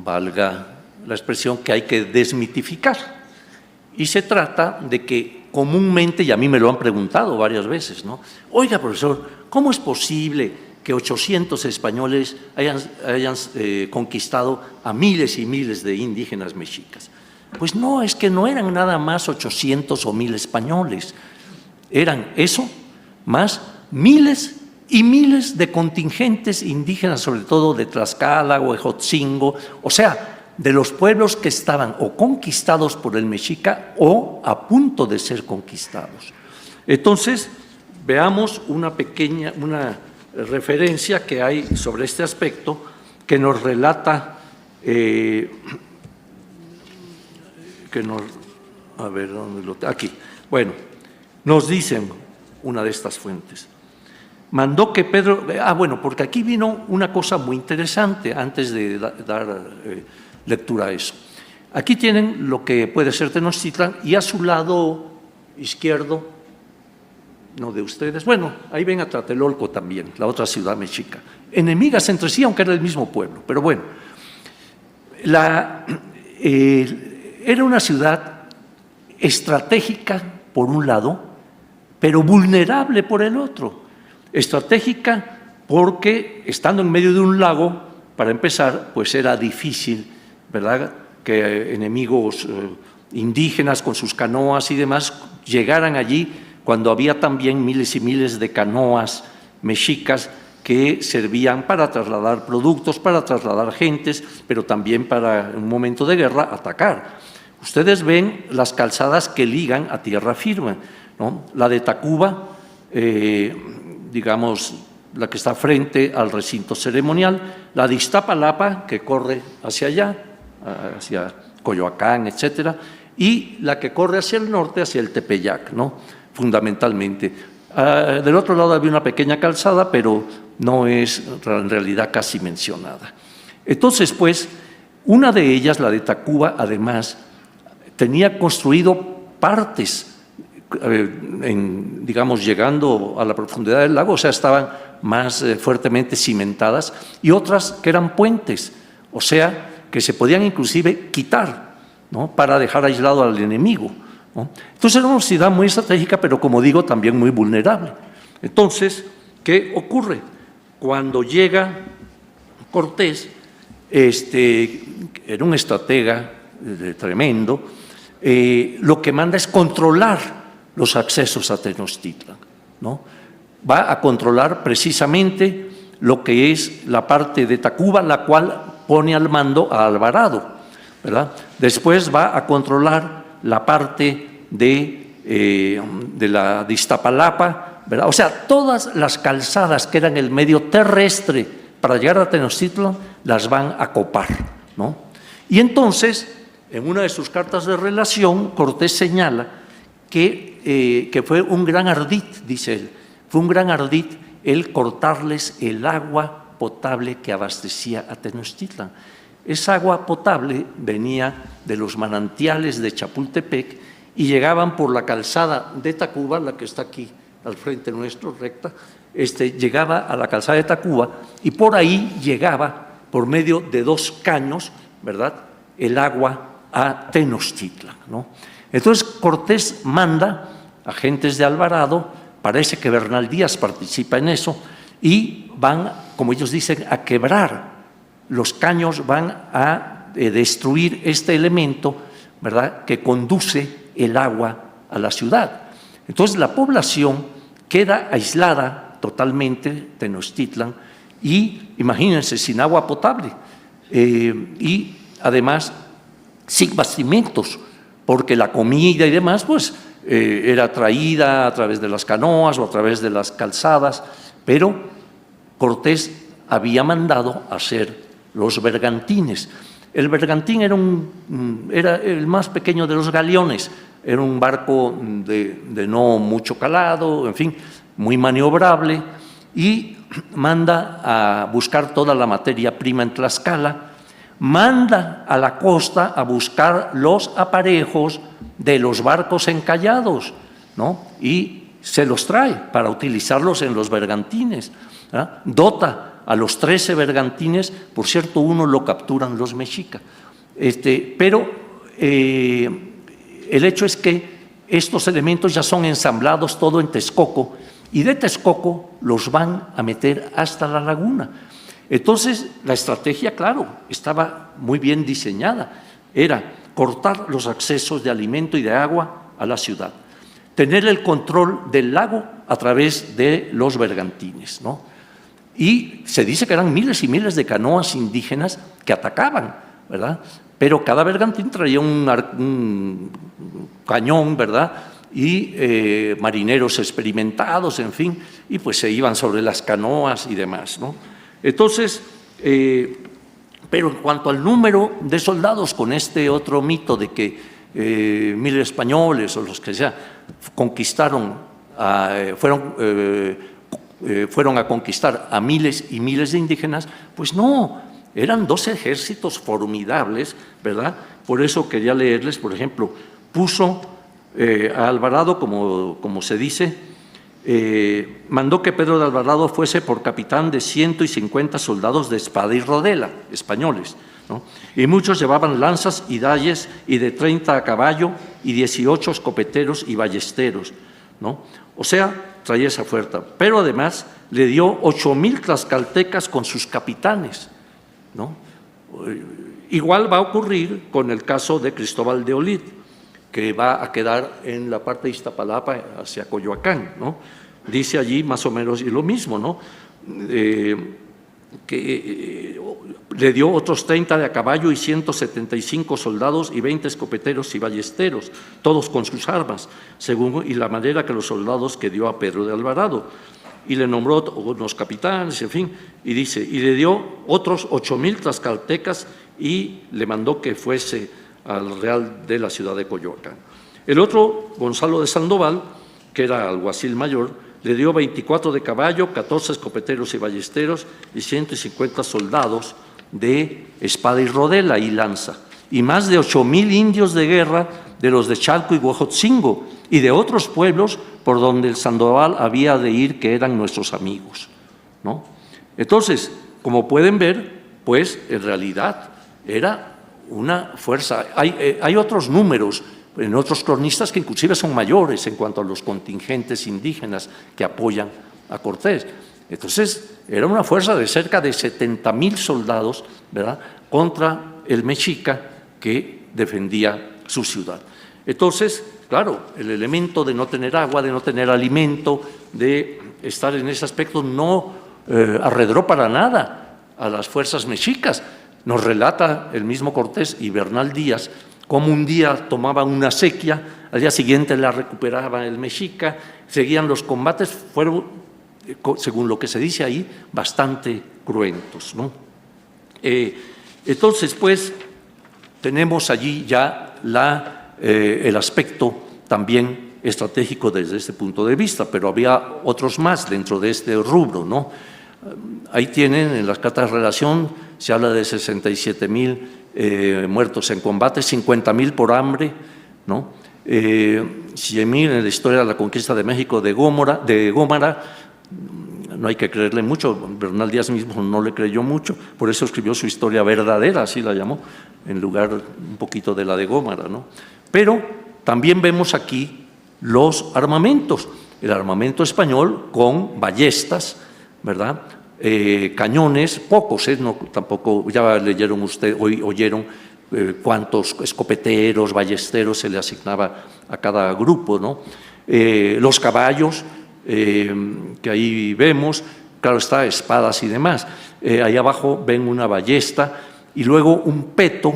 Speaker 2: valga la expresión, que hay que desmitificar. Y se trata de que comúnmente, y a mí me lo han preguntado varias veces, ¿no? Oiga, profesor, ¿cómo es posible que 800 españoles hayan conquistado a miles y miles de indígenas mexicas? Pues no, es que no eran nada más 800 o 1000 españoles, eran eso, más miles y miles de contingentes indígenas, sobre todo de Tlaxcala, Huejotzingo, o sea, de los pueblos que estaban o conquistados por el mexica o a punto de ser conquistados. Entonces, veamos una referencia que hay sobre este aspecto que nos relata, a ver, ¿dónde aquí. Bueno, nos dicen una de estas fuentes. Mandó que Pedro, bueno, porque aquí vino una cosa muy interesante antes de dar lectura a eso. Aquí tienen lo que puede ser Tenochtitlan y a su lado izquierdo, no de ustedes, bueno, ahí ven a Tlatelolco también, la otra ciudad mexica. Enemigas entre sí, aunque era el mismo pueblo, pero bueno. Era una ciudad estratégica por un lado, pero vulnerable por el otro. Estratégica porque, estando en medio de un lago, para empezar, pues era difícil, ¿verdad?, que enemigos indígenas con sus canoas y demás llegaran allí, cuando había también miles y miles de canoas mexicas que servían para trasladar productos, para trasladar gentes, pero también para, en un momento de guerra, atacar. Ustedes ven las calzadas que ligan a tierra firme, ¿no? La de Tacuba, digamos, la que está frente al recinto ceremonial, la de Iztapalapa, que corre hacia allá, hacia Coyoacán, etcétera, y la que corre hacia el norte, hacia el Tepeyac, ¿no?, fundamentalmente. Del otro lado había una pequeña calzada, pero no es en realidad casi mencionada. Entonces, pues, Una de ellas, la de Tacuba, además, tenía construido partes, digamos, llegando a la profundidad del lago, o sea, estaban más fuertemente cimentadas, y otras que eran puentes, o sea, que se podían inclusive quitar, ¿no?, para dejar aislado al enemigo, ¿no? Entonces era una ciudad muy estratégica, pero como digo, también muy vulnerable. Entonces, ¿qué ocurre? Cuando llega Cortés, era un estratega tremendo, lo que manda es controlar los accesos a Tenochtitlan, ¿no? Va a controlar precisamente lo que es la parte de Tacuba, la cual pone al mando a Alvarado, ¿verdad? Después va a controlar la parte de Iztapalapa, ¿verdad? O sea, todas las calzadas que eran el medio terrestre para llegar a Tenochtitlan las van a copar, ¿no? Y entonces, en una de sus cartas de relación, Cortés señala que fue un gran ardid, dice él, fue un gran ardid el cortarles el agua potable que abastecía a Tenochtitlan. Esa agua potable venía de los manantiales de Chapultepec y llegaban por la calzada de Tacuba, la que está aquí al frente nuestro, recta, llegaba a la calzada de Tacuba y por ahí llegaba, por medio de 2 caños, ¿verdad?, el agua a Tenochtitlan, ¿no? Entonces Cortés manda agentes de Alvarado, parece que Bernal Díaz participa en eso, y van, como ellos dicen, a quebrar los caños, van a destruir este elemento, ¿verdad?, que conduce el agua a la ciudad. Entonces la población queda aislada totalmente, Tenochtitlan, y imagínense, sin agua potable, y además sin bastimentos, porque la comida y demás, pues, era traída a través de las canoas o a través de las calzadas, pero Cortés había mandado hacer los bergantines. El bergantín era el más pequeño de los galeones, era un barco de no mucho calado, en fin, muy maniobrable, y manda a buscar toda la materia prima en Tlaxcala, manda a la costa a buscar los aparejos de los barcos encallados, ¿no?, y se los trae para utilizarlos en los bergantines, ¿verdad? Dota a los 13 bergantines, por cierto, uno lo capturan los mexicas, pero el hecho es que estos elementos ya son ensamblados todo en Texcoco, y de Texcoco los van a meter hasta la laguna. Entonces, la estrategia, claro, estaba muy bien diseñada, era cortar los accesos de alimento y de agua a la ciudad, tener el control del lago a través de los bergantines, ¿no? Y se dice que eran miles y miles de canoas indígenas que atacaban, ¿verdad? Pero cada bergantín traía un cañón, ¿verdad?, y marineros experimentados, en fin, y pues se iban sobre las canoas y demás, ¿no? Entonces, pero en cuanto al número de soldados, con este otro mito de que 1000 españoles o los que sea conquistaron, fueron a conquistar a miles y miles de indígenas, pues no, eran 2 ejércitos formidables, ¿verdad? Por eso quería leerles, por ejemplo, puso a Alvarado, como se dice, mandó que Pedro de Alvarado fuese por capitán de 150 soldados de espada y rodela, españoles, ¿no? Y muchos llevaban lanzas y dalles, y de 30 a caballo, y 18 escopeteros y ballesteros, ¿no? O sea, traía esa fuerza. Pero además le dio 8,000 tlaxcaltecas con sus capitanes, ¿no? Igual va a ocurrir con el caso de Cristóbal de Olid, que va a quedar en la parte de Iztapalapa hacia Coyoacán, ¿no? Dice allí más o menos y lo mismo, ¿no? Que le dio otros 30 de a caballo y 175 soldados y 20 escopeteros y ballesteros, todos con sus armas, según y la manera que los soldados que dio a Pedro de Alvarado. Y le nombró unos capitanes, en fin, y dice, y le dio otros 8,000 tlaxcaltecas y le mandó que fuese al Real de la ciudad de Coyoacán. El otro, Gonzalo de Sandoval, que era alguacil mayor, le dio 24 de caballo, 14 escopeteros y ballesteros y 150 soldados, de espada y rodela y lanza, y más de 8,000 indios de guerra de los de Chalco y Huejotzingo y de otros pueblos por donde el Sandoval había de ir, que eran nuestros amigos, ¿no? Entonces, como pueden ver, pues en realidad era una fuerza. Hay otros números en otros cronistas que inclusive son mayores en cuanto a los contingentes indígenas que apoyan a Cortés. Entonces, era una fuerza de cerca de 70,000 soldados, ¿verdad?, contra el mexica que defendía su ciudad. Entonces, claro, el elemento de no tener agua, de no tener alimento, de estar en ese aspecto no arredró para nada a las fuerzas mexicas. Nos relata el mismo Cortés y Bernal Díaz cómo un día tomaba una sequía, al día siguiente la recuperaba el mexica, seguían los combates, fueron, según lo que se dice ahí, bastante cruentos, ¿no? Entonces, pues, tenemos allí ya el aspecto también estratégico desde este punto de vista, pero había otros más dentro de este rubro, ¿no? Ahí tienen, en las cartas de relación, se habla de 67,000 muertos en combate, 50,000 por hambre, ¿no? 100,000 en la historia de la conquista de México de Gómara. No hay que creerle mucho, Bernal Díaz mismo no le creyó mucho, por eso escribió su historia verdadera, así la llamó, en lugar un poquito de la de Gómara, ¿no? Pero también vemos aquí los armamentos, el armamento español con ballestas, ¿verdad?, cañones, pocos, no, tampoco, ya leyeron ustedes, oyeron cuántos escopeteros, ballesteros se le asignaba a cada grupo, ¿no? Los caballos, que ahí vemos, claro está, espadas y demás. Ahí abajo ven una ballesta y luego un peto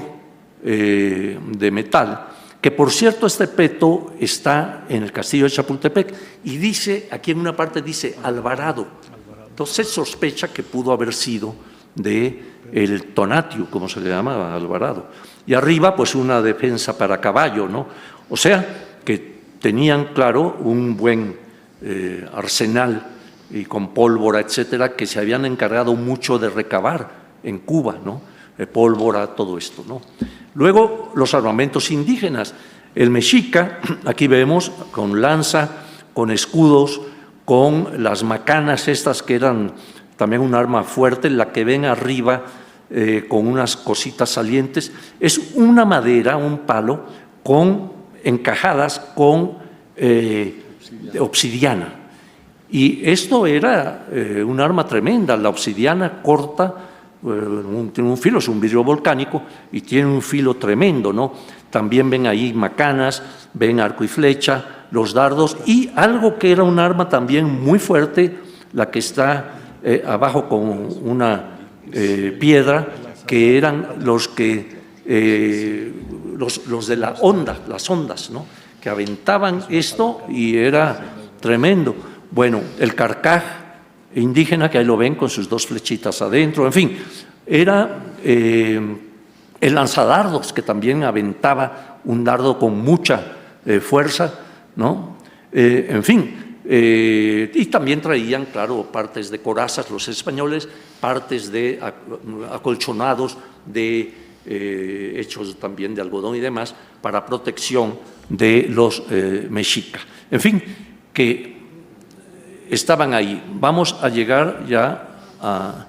Speaker 2: de metal, que por cierto este peto está en el castillo de Chapultepec y dice, aquí en una parte dice Alvarado. Entonces sospecha que pudo haber sido de el Tonatiuh, como se le llamaba, Alvarado. Y arriba, pues una defensa para caballo, ¿no? O sea, que tenían, claro, un buen arsenal y con pólvora, etcétera, que se habían encargado mucho de recabar en Cuba, ¿no? Pólvora, todo esto, ¿no? Luego, los armamentos indígenas. El mexica, aquí vemos, con lanza, con escudos, con las macanas estas que eran también un arma fuerte, la que ven arriba con unas cositas salientes, es una madera, un palo, encajadas con obsidiana. Y esto era un arma tremenda, la obsidiana corta, tiene un filo, es un vidrio volcánico y tiene un filo tremendo, ¿no? También ven ahí macanas, ven arco y flecha, los dardos y algo que era un arma también muy fuerte, la que está abajo con una piedra, que eran los de la onda, las ondas, ¿no?, que aventaban esto y era tremendo. Bueno, el carcaj indígena, que ahí lo ven con sus dos flechitas adentro, en fin, era el lanzadardos, que también aventaba un dardo con mucha fuerza, ¿no? En fin, y también traían, claro, partes de corazas los españoles, partes de acolchonados hechos también de algodón y demás, para protección de los mexicas. En fin, que estaban ahí. Vamos a llegar ya a…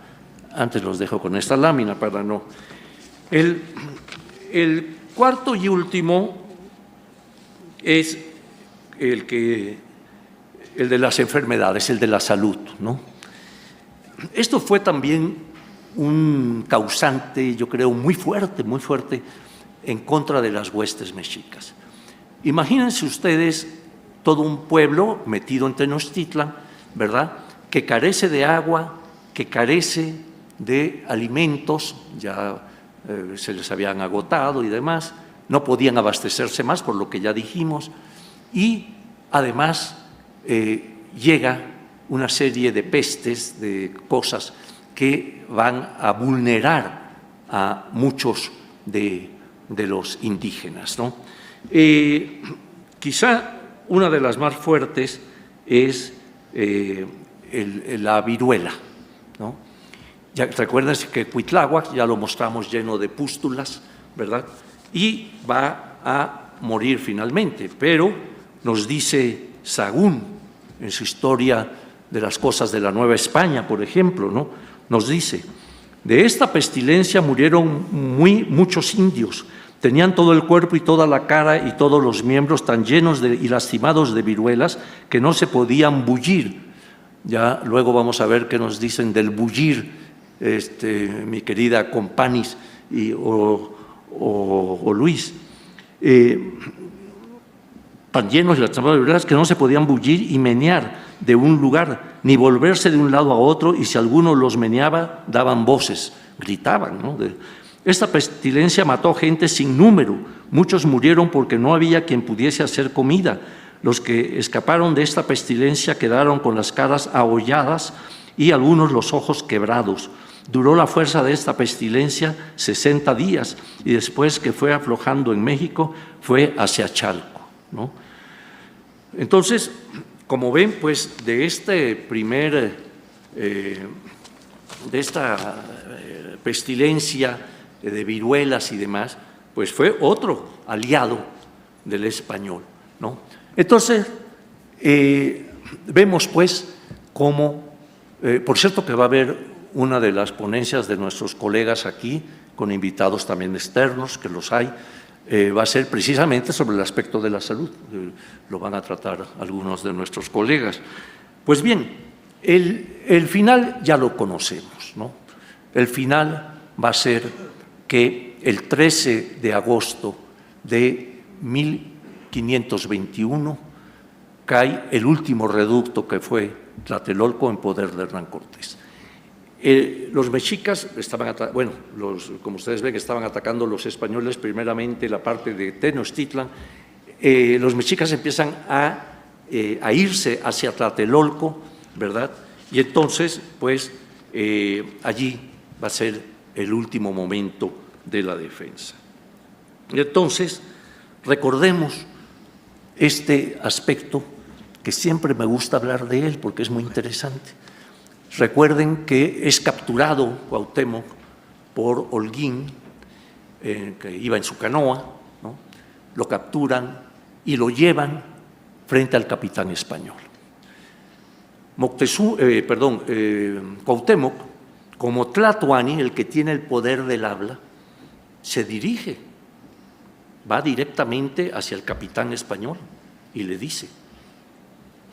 Speaker 2: Antes los dejo con esta lámina para no… El cuarto y último es el de las enfermedades, el de la salud, ¿no? Esto fue también un causante, yo creo, muy fuerte en contra de las huestes mexicas. Imagínense ustedes todo un pueblo metido en Tenochtitlan, ¿verdad?, que carece de agua, que carece de alimentos, ya se les habían agotado y demás, no podían abastecerse más, por lo que ya dijimos, y además llega una serie de pestes, de cosas que van a vulnerar a muchos de los indígenas, ¿no? Quizá una de las más fuertes es la viruela, ¿no? Ya recuérdense que Cuitláhuac, ya lo mostramos lleno de pústulas, ¿verdad? Y va a morir finalmente, pero nos dice Sahagún en su historia de las cosas de la Nueva España, por ejemplo, ¿no? Nos dice: de esta pestilencia murieron muchos indios, tenían todo el cuerpo y toda la cara y todos los miembros tan llenos y lastimados de viruelas que no se podían bullir. Ya luego vamos a ver qué nos dicen del bullir, mi querida Companis o Luis. Tan llenos y lastimados de viruelas que no se podían bullir y menear de un lugar, ni volverse de un lado a otro, y si alguno los meneaba, daban voces, gritaban, ¿no? Esta pestilencia mató gente sin número, muchos murieron porque no había quien pudiese hacer comida. Los que escaparon de esta pestilencia quedaron con las caras aholladas y algunos los ojos quebrados. Duró la fuerza de esta pestilencia 60 días y después que fue aflojando en México, fue hacia Chalco, ¿no? Entonces, como ven, pues de esta pestilencia de viruelas y demás, pues fue otro aliado del español, ¿no? Entonces, vemos pues cómo, por cierto que va a haber una de las ponencias de nuestros colegas aquí, con invitados también externos, que los hay, va a ser precisamente sobre el aspecto de la salud. Lo van a tratar algunos de nuestros colegas. Pues bien, el final ya lo conocemos, ¿no? El final va a ser que el 13 de agosto de 1521 cae el último reducto que fue Tlatelolco en poder de Hernán Cortés. Los mexicas estaban, como ustedes ven, estaban atacando los españoles primeramente la parte de Tenochtitlan. Los mexicas empiezan a irse hacia Tlatelolco, ¿verdad? Y entonces, pues, allí va a ser el último momento de la defensa. Y entonces, recordemos este aspecto que siempre me gusta hablar de él porque es muy interesante. Recuerden que es capturado Cuauhtémoc por Holguín, que iba en su canoa, ¿no? Lo capturan y lo llevan frente al capitán español. Cuauhtémoc, como Tlatoani, el que tiene el poder del habla, se dirige, va directamente hacia el capitán español y le dice: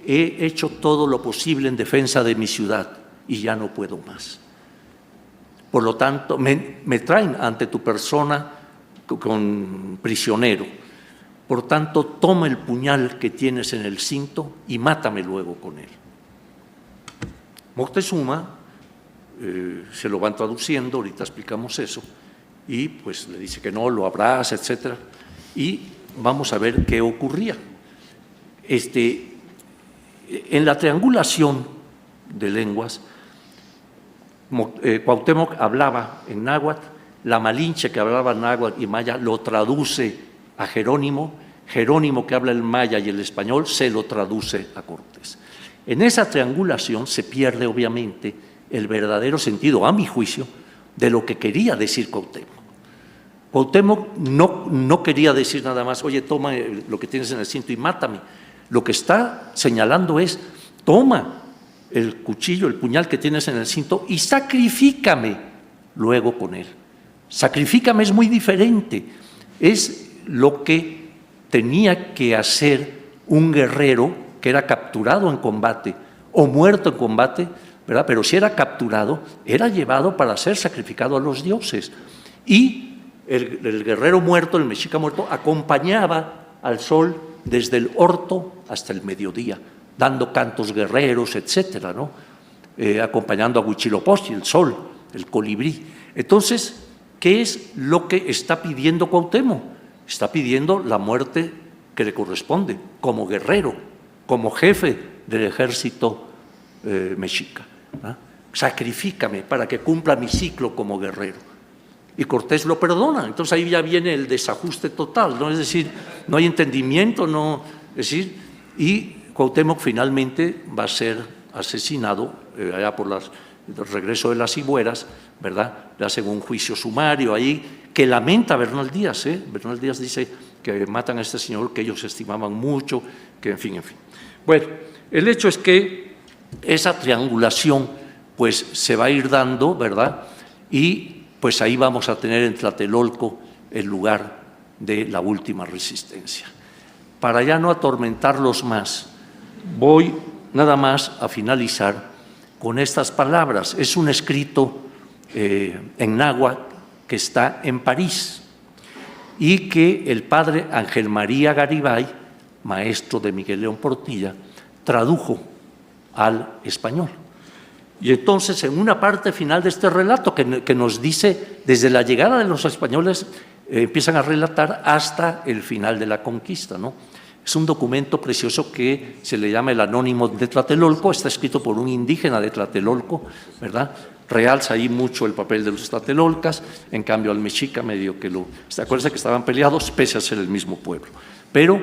Speaker 2: he hecho todo lo posible en defensa de mi ciudad y ya no puedo más. Por lo tanto, me traen ante tu persona con prisionero. Por tanto, toma el puñal que tienes en el cinto y mátame luego con él. Moctezuma se lo van traduciendo, ahorita explicamos eso, y pues le dice que no, lo abraza, etcétera, y vamos a ver qué ocurría. En la triangulación de lenguas, Cuauhtémoc hablaba en náhuatl, la Malinche, que hablaba náhuatl y maya, lo traduce a Jerónimo, Jerónimo, que habla el maya y el español, se lo traduce a Cortés. En esa triangulación se pierde, obviamente, el verdadero sentido, a mi juicio, de lo que quería decir Cuauhtémoc. Cuauhtémoc no quería decir nada más: oye, toma lo que tienes en el cinto y mátame. Lo que está señalando es: toma el cuchillo, el puñal que tienes en el cinto y sacrifícame luego con él. Sacrifícame es muy diferente. Es lo que tenía que hacer un guerrero que era capturado en combate o muerto en combate, ¿verdad? Pero si era capturado, era llevado para ser sacrificado a los dioses. Y el guerrero muerto, el mexica muerto, acompañaba al sol desde el orto hasta el mediodía, dando cantos guerreros, etcétera, ¿no? Acompañando a Huitzilopochtli, el sol, el colibrí. Entonces, ¿qué es lo que está pidiendo Cuauhtémoc? Está pidiendo la muerte que le corresponde como guerrero, como jefe del ejército mexica, ¿no? Sacrifícame para que cumpla mi ciclo como guerrero. Y Cortés lo perdona. Entonces ahí ya viene el desajuste total, ¿no? Es decir, no hay entendimiento, no, es decir, y Cuauhtémoc finalmente va a ser asesinado allá por las regreso de las Cibueras, ¿verdad? Le hacen un juicio sumario ahí que lamenta Bernal Díaz, ¿eh? Bernal Díaz dice que matan a este señor que ellos estimaban mucho, que en fin. Bueno, el hecho es que esa triangulación pues se va a ir dando, ¿verdad? Y pues ahí vamos a tener en Tlatelolco el lugar de la última resistencia. Para ya no atormentarlos más, voy nada más a finalizar con estas palabras. Es un escrito en náhuatl que está en París y que el padre Ángel María Garibay, maestro de Miguel León Portilla, tradujo al español. Y entonces, en una parte final de este relato que nos dice, desde la llegada de los españoles, empiezan a relatar hasta el final de la conquista, ¿no? Es un documento precioso que se le llama el Anónimo de Tlatelolco, está escrito por un indígena de Tlatelolco, ¿verdad? Realza ahí mucho el papel de los tlatelolcas, en cambio al mexica medio que lo… ¿Se acuerdan que estaban peleados pese a ser el mismo pueblo? Pero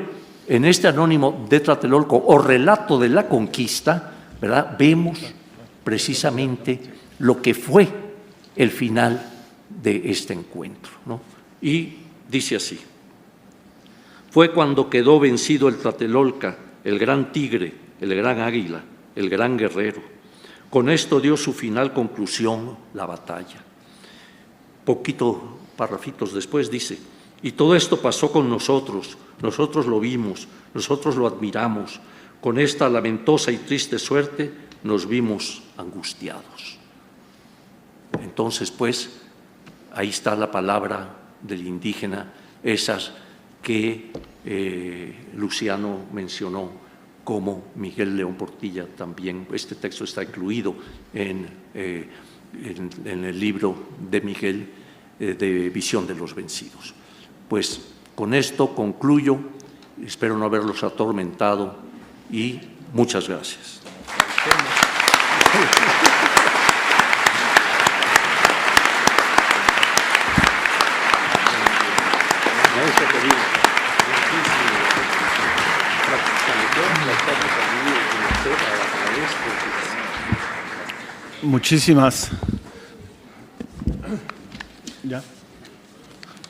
Speaker 2: en este Anónimo de Tlatelolco o relato de la conquista, ¿verdad? Vemos precisamente lo que fue el final de este encuentro, ¿no? Y dice así: fue cuando quedó vencido el Tlatelolca, el gran tigre, el gran águila, el gran guerrero. Con esto dio su final conclusión la batalla. Poquito parrafitos después dice: y todo esto pasó con nosotros lo vimos, nosotros lo admiramos. Con esta lamentosa y triste suerte nos vimos angustiados. Entonces, pues, ahí está la palabra del indígena, esas que Luciano mencionó, como Miguel León Portilla también. Este texto está incluido en el libro de Miguel de Visión de los Vencidos. Pues con esto concluyo, espero no haberlos atormentado y muchas gracias.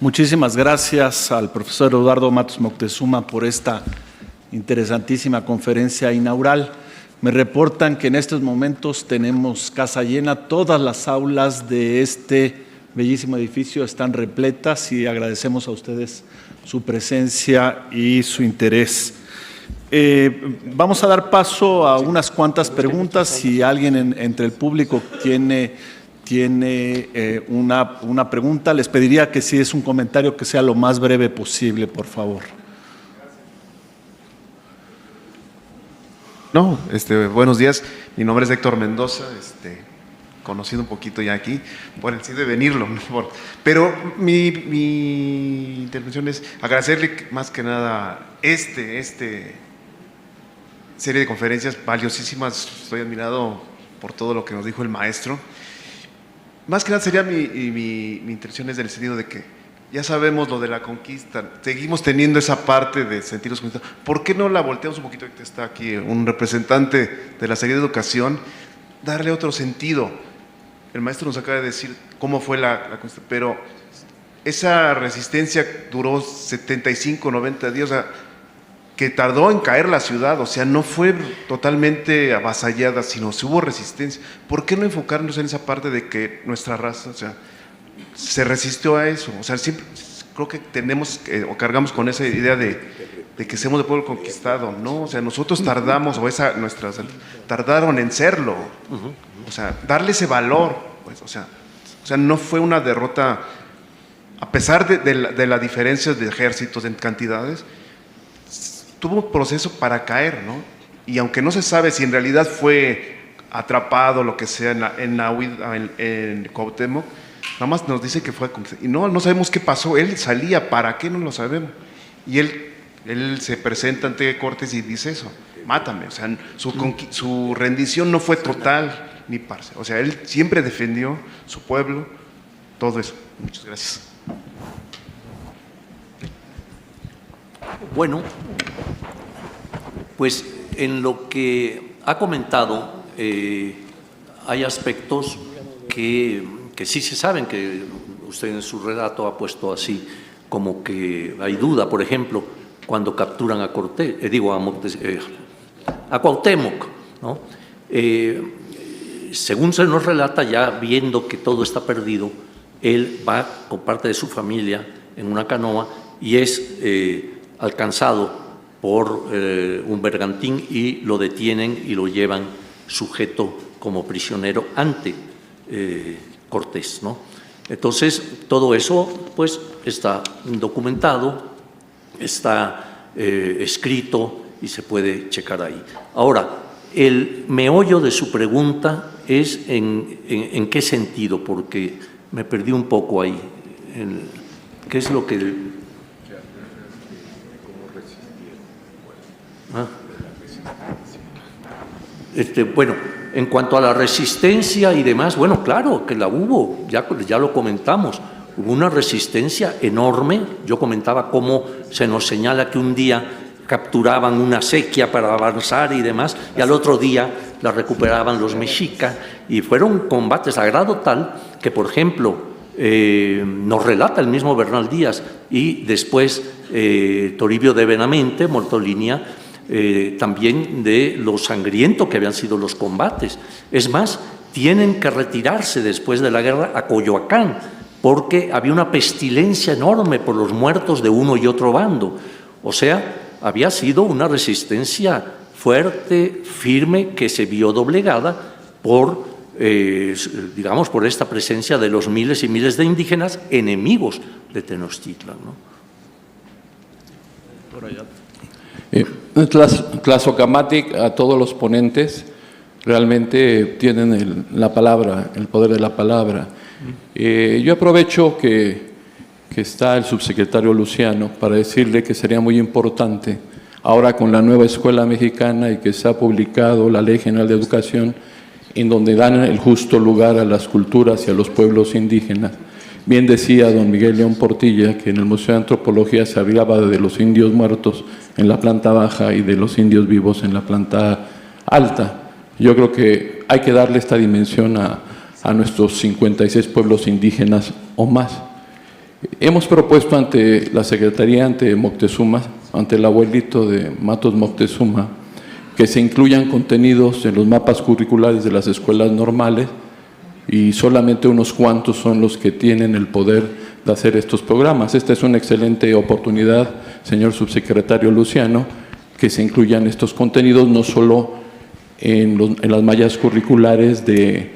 Speaker 1: Muchísimas gracias al profesor Eduardo Matos Moctezuma por esta interesantísima conferencia inaugural. Me reportan que en estos momentos tenemos casa llena, todas las aulas de este bellísimo edificio están repletas y agradecemos a ustedes su presencia y su interés. Vamos a dar paso a unas cuantas preguntas. Si alguien entre el público tiene una pregunta, les pediría que si es un comentario que sea lo más breve posible, por favor.
Speaker 3: No, buenos días. Mi nombre es Héctor Mendoza, conocido un poquito ya aquí, por el sí de venirlo, mejor. Pero mi intervención es agradecerle más que nada serie de conferencias valiosísimas. Estoy admirado por todo lo que nos dijo el maestro. Más que nada sería mi intención es en el sentido de que ya sabemos lo de la conquista, seguimos teniendo esa parte de sentirnos conquistados. ¿Por qué no la volteamos un poquito? Ahorita está aquí un representante de la Secretaría de Educación, darle otro sentido. El maestro nos acaba de decir cómo fue la conquista, pero esa resistencia duró 75, 90 días, o sea, que tardó en caer la ciudad, o sea, no fue totalmente avasallada, sino que hubo resistencia. ¿Por qué no enfocarnos en esa parte de que nuestra raza, o sea, se resistió a eso? O sea, siempre creo que tenemos o cargamos con esa idea de que somos de pueblo conquistado, ¿no? O sea, nosotros tardamos, tardaron en serlo. O sea, darle ese valor, pues, o sea, no fue una derrota, a pesar de la diferencia de ejércitos en cantidades, tuvo un proceso para caer, ¿no? Y aunque no se sabe si en realidad fue atrapado, lo que sea, en Cuauhtémoc, nada más nos dice que fue, y no sabemos qué pasó. Él salía, ¿para qué? No lo sabemos. Y él se presenta ante Cortes y dice eso: mátame. O sea, su rendición no fue total ni parcial. O sea, él siempre defendió su pueblo, todo eso. Muchas gracias.
Speaker 2: Bueno, pues en lo que ha comentado hay aspectos que sí se saben, que usted en su relato ha puesto así, como que hay duda, por ejemplo, cuando capturan a Cortés, a Cuauhtémoc, ¿no? Según se nos relata, ya viendo que todo está perdido, él va con parte de su familia en una canoa y es alcanzado por un bergantín y lo detienen y lo llevan sujeto como prisionero ante Cortés, ¿no? Entonces, todo eso pues está documentado, está escrito y se puede checar ahí. Ahora, el meollo de su pregunta es en qué sentido, porque me perdí un poco ahí. ¿Qué es lo que...? ¿Ah? Bueno, en cuanto a la resistencia y demás, bueno, claro que la hubo, ya lo comentamos, hubo una resistencia enorme. Yo comentaba cómo se nos señala que un día capturaban una sequía para avanzar y demás, y al otro día la recuperaban los mexicas, y fueron combates a grado tal que, por ejemplo, nos relata el mismo Bernal Díaz, y después Toribio de Benavente, Mortolinia, también de lo sangriento que habían sido los combates. Es más, tienen que retirarse después de la guerra a Coyoacán, porque había una pestilencia enorme por los muertos de uno y otro bando. O sea, había sido una resistencia fuerte, firme, que se vio doblegada por, digamos, por esta presencia de los miles y miles de indígenas enemigos de Tenochtitlan, ¿no?
Speaker 1: Por allá.
Speaker 4: Tlazocamatic, a todos los ponentes, realmente tienen la palabra, el poder de la palabra. Yo aprovecho que está el subsecretario Luciano para decirle que sería muy importante, ahora con la nueva escuela mexicana y que se ha publicado la Ley General de Educación, en donde dan el justo lugar a las culturas y a los pueblos indígenas. Bien decía don Miguel León Portilla que en el Museo de Antropología se hablaba de los indios muertos en la planta baja y de los indios vivos en la planta alta. Yo creo que hay que darle esta dimensión a nuestros 56 pueblos indígenas o más. Hemos propuesto ante la Secretaría, ante Moctezuma, ante el abuelito de Matos Moctezuma, que se incluyan contenidos en los mapas curriculares de las escuelas normales, y solamente unos cuantos son los que tienen el poder de hacer estos programas. Esta es una excelente oportunidad, señor subsecretario Luciano, que se incluyan estos contenidos no solo en las mallas curriculares de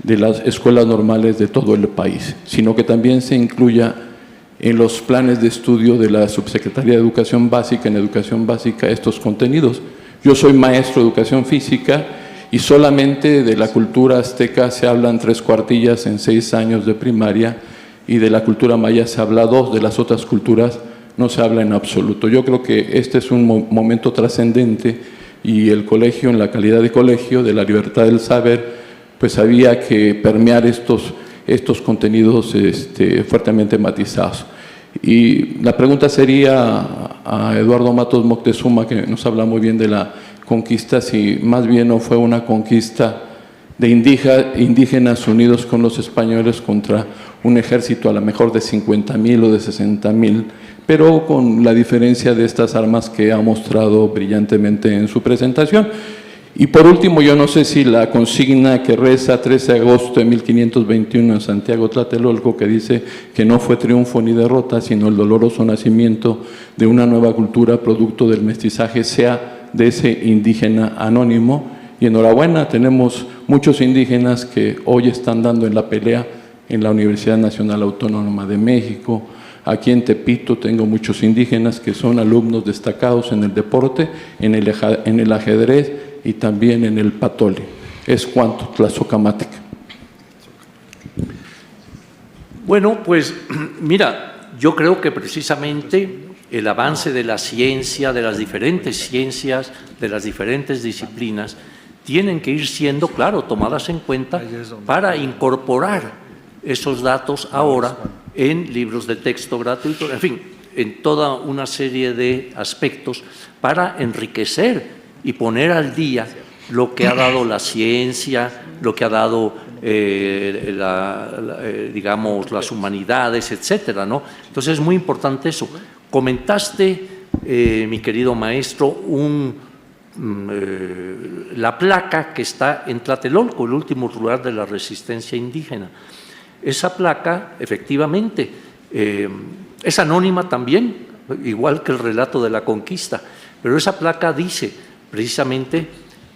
Speaker 4: las escuelas normales de todo el país, sino que también se incluya en los planes de estudio de la Subsecretaría de Educación Básica, en Educación Básica, estos contenidos. Yo soy maestro de Educación Física y solamente de la cultura azteca se hablan 3 cuartillas en 6 años de primaria, y de la cultura maya se habla 2, de las otras culturas no se habla en absoluto. Yo creo que este es un momento trascendente, y el colegio, en la calidad de colegio de la libertad del saber, pues había que permear estos contenidos fuertemente matizados. Y la pregunta sería a Eduardo Matos Moctezuma, que nos habla muy bien de la conquista, si más bien no fue una conquista de indígenas unidos con los españoles contra un ejército a lo mejor de 50,000 o de 60,000, pero con la diferencia de estas armas que ha mostrado brillantemente en su presentación. Y por último, yo no sé si la consigna que reza 13 de agosto de 1521 en Santiago Tlatelolco, que dice que no fue triunfo ni derrota, sino el doloroso nacimiento de una nueva cultura producto del mestizaje, sea de ese indígena anónimo. Y enhorabuena, tenemos muchos indígenas que hoy están dando en la pelea en la Universidad Nacional Autónoma de México. Aquí en Tepito tengo muchos indígenas que son alumnos destacados en el deporte, en el ajedrez y también en el patole. Es cuanto, Tlazocamatic.
Speaker 2: Bueno, pues mira, yo creo que precisamente el avance de la ciencia, de las diferentes ciencias, de las diferentes disciplinas, tienen que ir siendo, claro, tomadas en cuenta para incorporar esos datos ahora en libros de texto gratuitos, en fin, en toda una serie de aspectos para enriquecer y poner al día lo que ha dado la ciencia, lo que ha dado, digamos, las humanidades, etcétera, ¿no? Entonces es muy importante eso. Comentaste, mi querido maestro, la placa que está en Tlatelolco, el último lugar de la resistencia indígena. Esa placa, efectivamente, es anónima también, igual que el relato de la conquista, pero esa placa dice precisamente: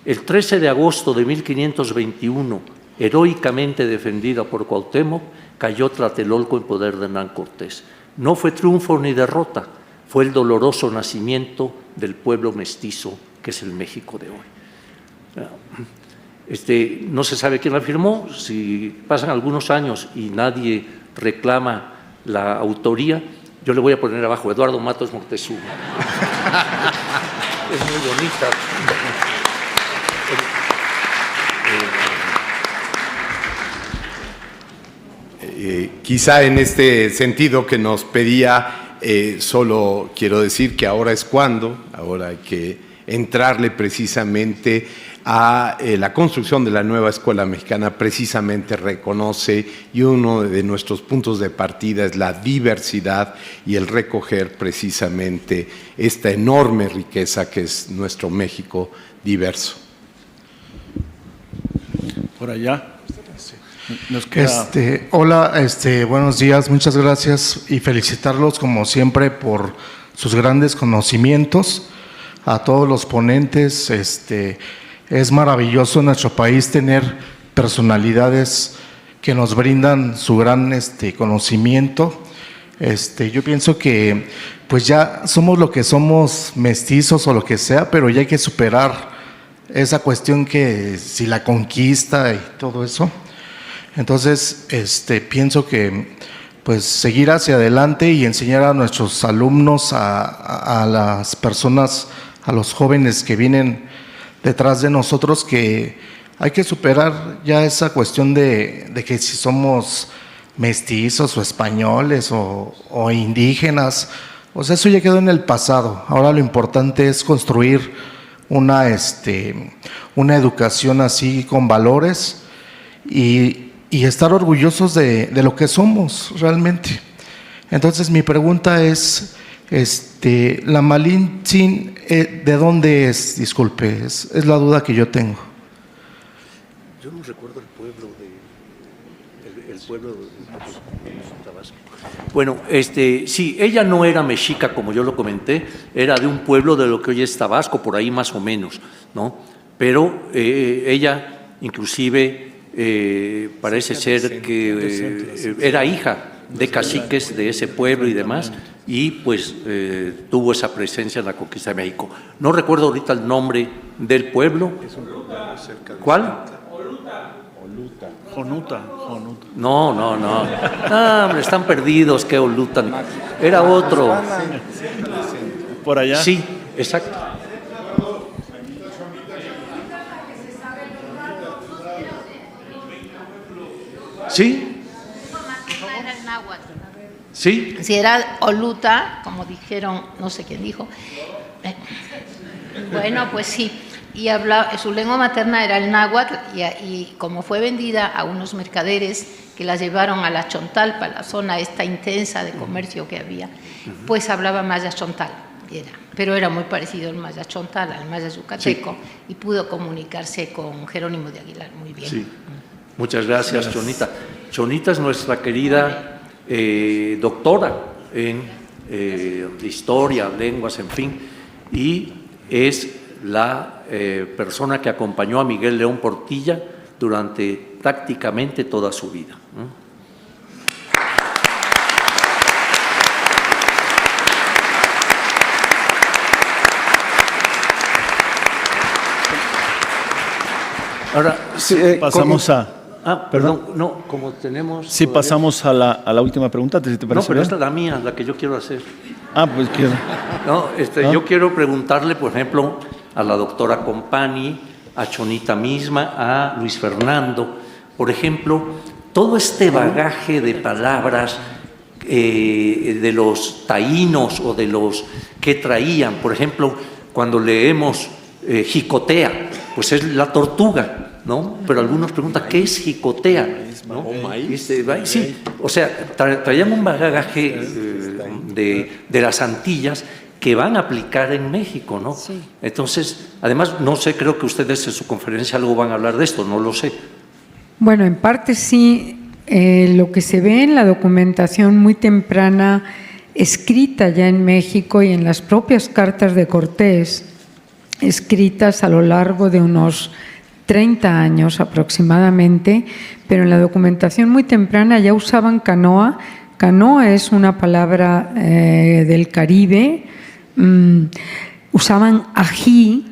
Speaker 2: el 13 de agosto de 1521, heroicamente defendida por Cuauhtémoc, cayó Tlatelolco en poder de Hernán Cortés. No fue triunfo ni derrota, fue el doloroso nacimiento del pueblo mestizo que es el México de hoy. No se sabe quién la firmó. Si pasan algunos años y nadie reclama la autoría, yo le voy a poner abajo Eduardo Matos Moctezuma. Es muy bonita.
Speaker 5: Quizá en este sentido que nos pedía, solo quiero decir que ahora es cuando, ahora hay que entrarle precisamente a la construcción de la nueva escuela mexicana. Precisamente reconoce, y uno de nuestros puntos de partida es la diversidad y el recoger precisamente esta enorme riqueza que es nuestro México diverso.
Speaker 1: Por allá. Nos queda...
Speaker 6: Hola, buenos días, muchas gracias y felicitarlos como siempre por sus grandes conocimientos. A todos los ponentes, es maravilloso en nuestro país tener personalidades que nos brindan su gran conocimiento. Yo pienso que pues ya somos lo que somos, mestizos o lo que sea, pero ya hay que superar esa cuestión que si la conquista y todo eso. Entonces, pienso que pues seguir hacia adelante y enseñar a nuestros alumnos, a las personas, a los jóvenes que vienen detrás de nosotros, que hay que superar ya esa cuestión de que si somos mestizos o españoles o indígenas, o sea, eso ya quedó en el pasado. Ahora lo importante es construir una educación así con valores y estar orgullosos de lo que somos realmente. Entonces mi pregunta es, la Malintzin, ¿de dónde es? Disculpe, es la duda que yo tengo.
Speaker 2: Yo no recuerdo el pueblo de Tabasco. Bueno, sí, ella no era mexica, como yo lo comenté, era de un pueblo de lo que hoy es Tabasco, por ahí más o menos, ¿no? Pero ella, inclusive, parece ser que era hija de caciques de ese pueblo y demás, y pues tuvo esa presencia en la conquista de México. No recuerdo ahorita el nombre del pueblo. ¿Cuál?
Speaker 1: Jonuta.
Speaker 2: No. Hombre, están perdidos, que Olutan. Era otro.
Speaker 1: Por allá.
Speaker 2: Sí, exacto. ¿Sí?
Speaker 7: Era el náhuatl.
Speaker 2: ¿Sí?
Speaker 7: Si era Oluta, como dijeron, no sé quién dijo. Bueno, pues sí. Y su lengua materna era el náhuatl, y como fue vendida a unos mercaderes que la llevaron a la Chontalpa, la zona esta intensa de comercio que había, pues hablaba maya chontal. Pero era muy parecido al maya chontal, al maya yucateco, sí. Y pudo comunicarse con Jerónimo de Aguilar muy bien.
Speaker 2: Sí. Muchas gracias, Chonita. Chonita es nuestra querida doctora en historia, lenguas, en fin, y es la persona que acompañó a Miguel León Portilla durante prácticamente toda su vida. Ahora,
Speaker 1: sí, pasamos
Speaker 2: perdón, no, como tenemos...
Speaker 1: Sí, pasamos a la última pregunta, si te parece.
Speaker 2: No, pero esta es la mía, la que yo quiero hacer.
Speaker 1: Pues quiero.
Speaker 2: No, yo quiero preguntarle, por ejemplo, a la doctora Compani, a Chonita misma, a Luis Fernando, por ejemplo, todo este bagaje de palabras de los taínos o de los que traían, por ejemplo, cuando leemos jicotea, pues es la tortuga, ¿no? Pero algunos preguntan, ¿qué es jicotea? ¿No? Sí, o sea, traían un bagaje de las Antillas que van a aplicar en México, ¿no?
Speaker 8: Sí.
Speaker 2: Entonces, además, no sé, creo que ustedes en su conferencia algo van a hablar de esto, no lo sé.
Speaker 8: Bueno, en parte sí, lo que se ve en la documentación muy temprana, escrita ya en México y en las propias cartas de Cortés, escritas a lo largo de unos 30 años aproximadamente, pero en la documentación muy temprana ya usaban canoa. Canoa es una palabra del Caribe. Usaban ají,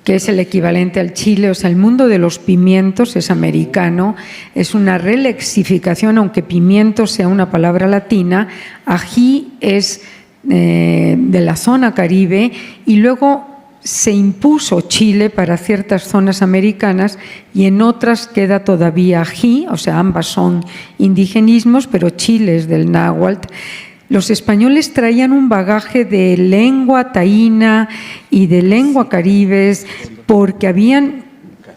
Speaker 8: que es el equivalente al chile, o sea, el mundo de los pimientos es americano, es una relexificación, aunque pimiento sea una palabra latina, ají es de la zona Caribe, y luego se impuso chile para ciertas zonas americanas y en otras queda todavía ají, o sea, ambas son indigenismos, pero chile es del náhuatl. Los españoles traían un bagaje de lengua taína y de lengua caribes porque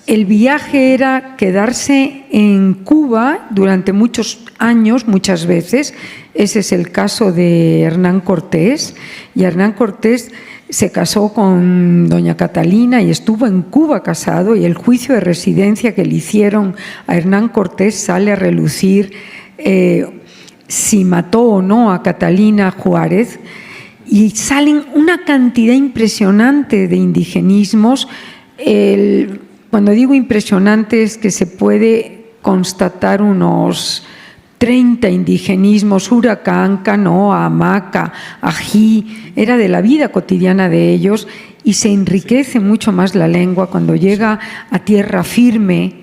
Speaker 8: el viaje era quedarse en Cuba durante muchos años, muchas veces. Ese es el caso de Hernán Cortés. Y Hernán Cortés se casó con doña Catalina y estuvo en Cuba casado, y el juicio de residencia que le hicieron a Hernán Cortés sale a relucir si mató o no a Catalina Juárez, y salen una cantidad impresionante de indigenismos. Cuando digo impresionante es que se puede constatar unos 30 indigenismos: huracán, canoa, hamaca, ají. Era de la vida cotidiana de ellos, y se enriquece mucho más la lengua cuando llega a tierra firme,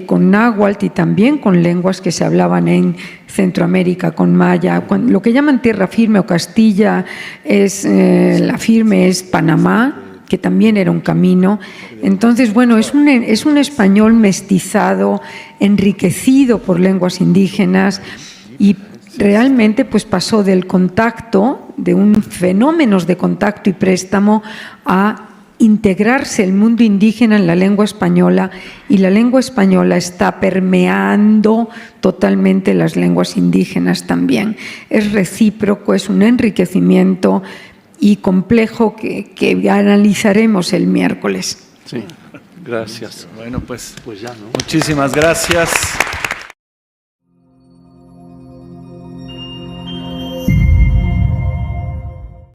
Speaker 8: con náhuatl y también con lenguas que se hablaban en Centroamérica, con maya. Lo que llaman tierra firme o Castilla, la firme es Panamá, que también era un camino. Entonces, bueno, es un español mestizado, enriquecido por lenguas indígenas, y realmente pues pasó del contacto, de un fenómenos de contacto y préstamo, a integrarse el mundo indígena en la lengua española, y la lengua española está permeando totalmente las lenguas indígenas también. Es recíproco, es un enriquecimiento y complejo que analizaremos el miércoles.
Speaker 2: Sí, gracias.
Speaker 1: Bueno, pues
Speaker 2: Pues ya, ¿no?
Speaker 1: muchísimas gracias.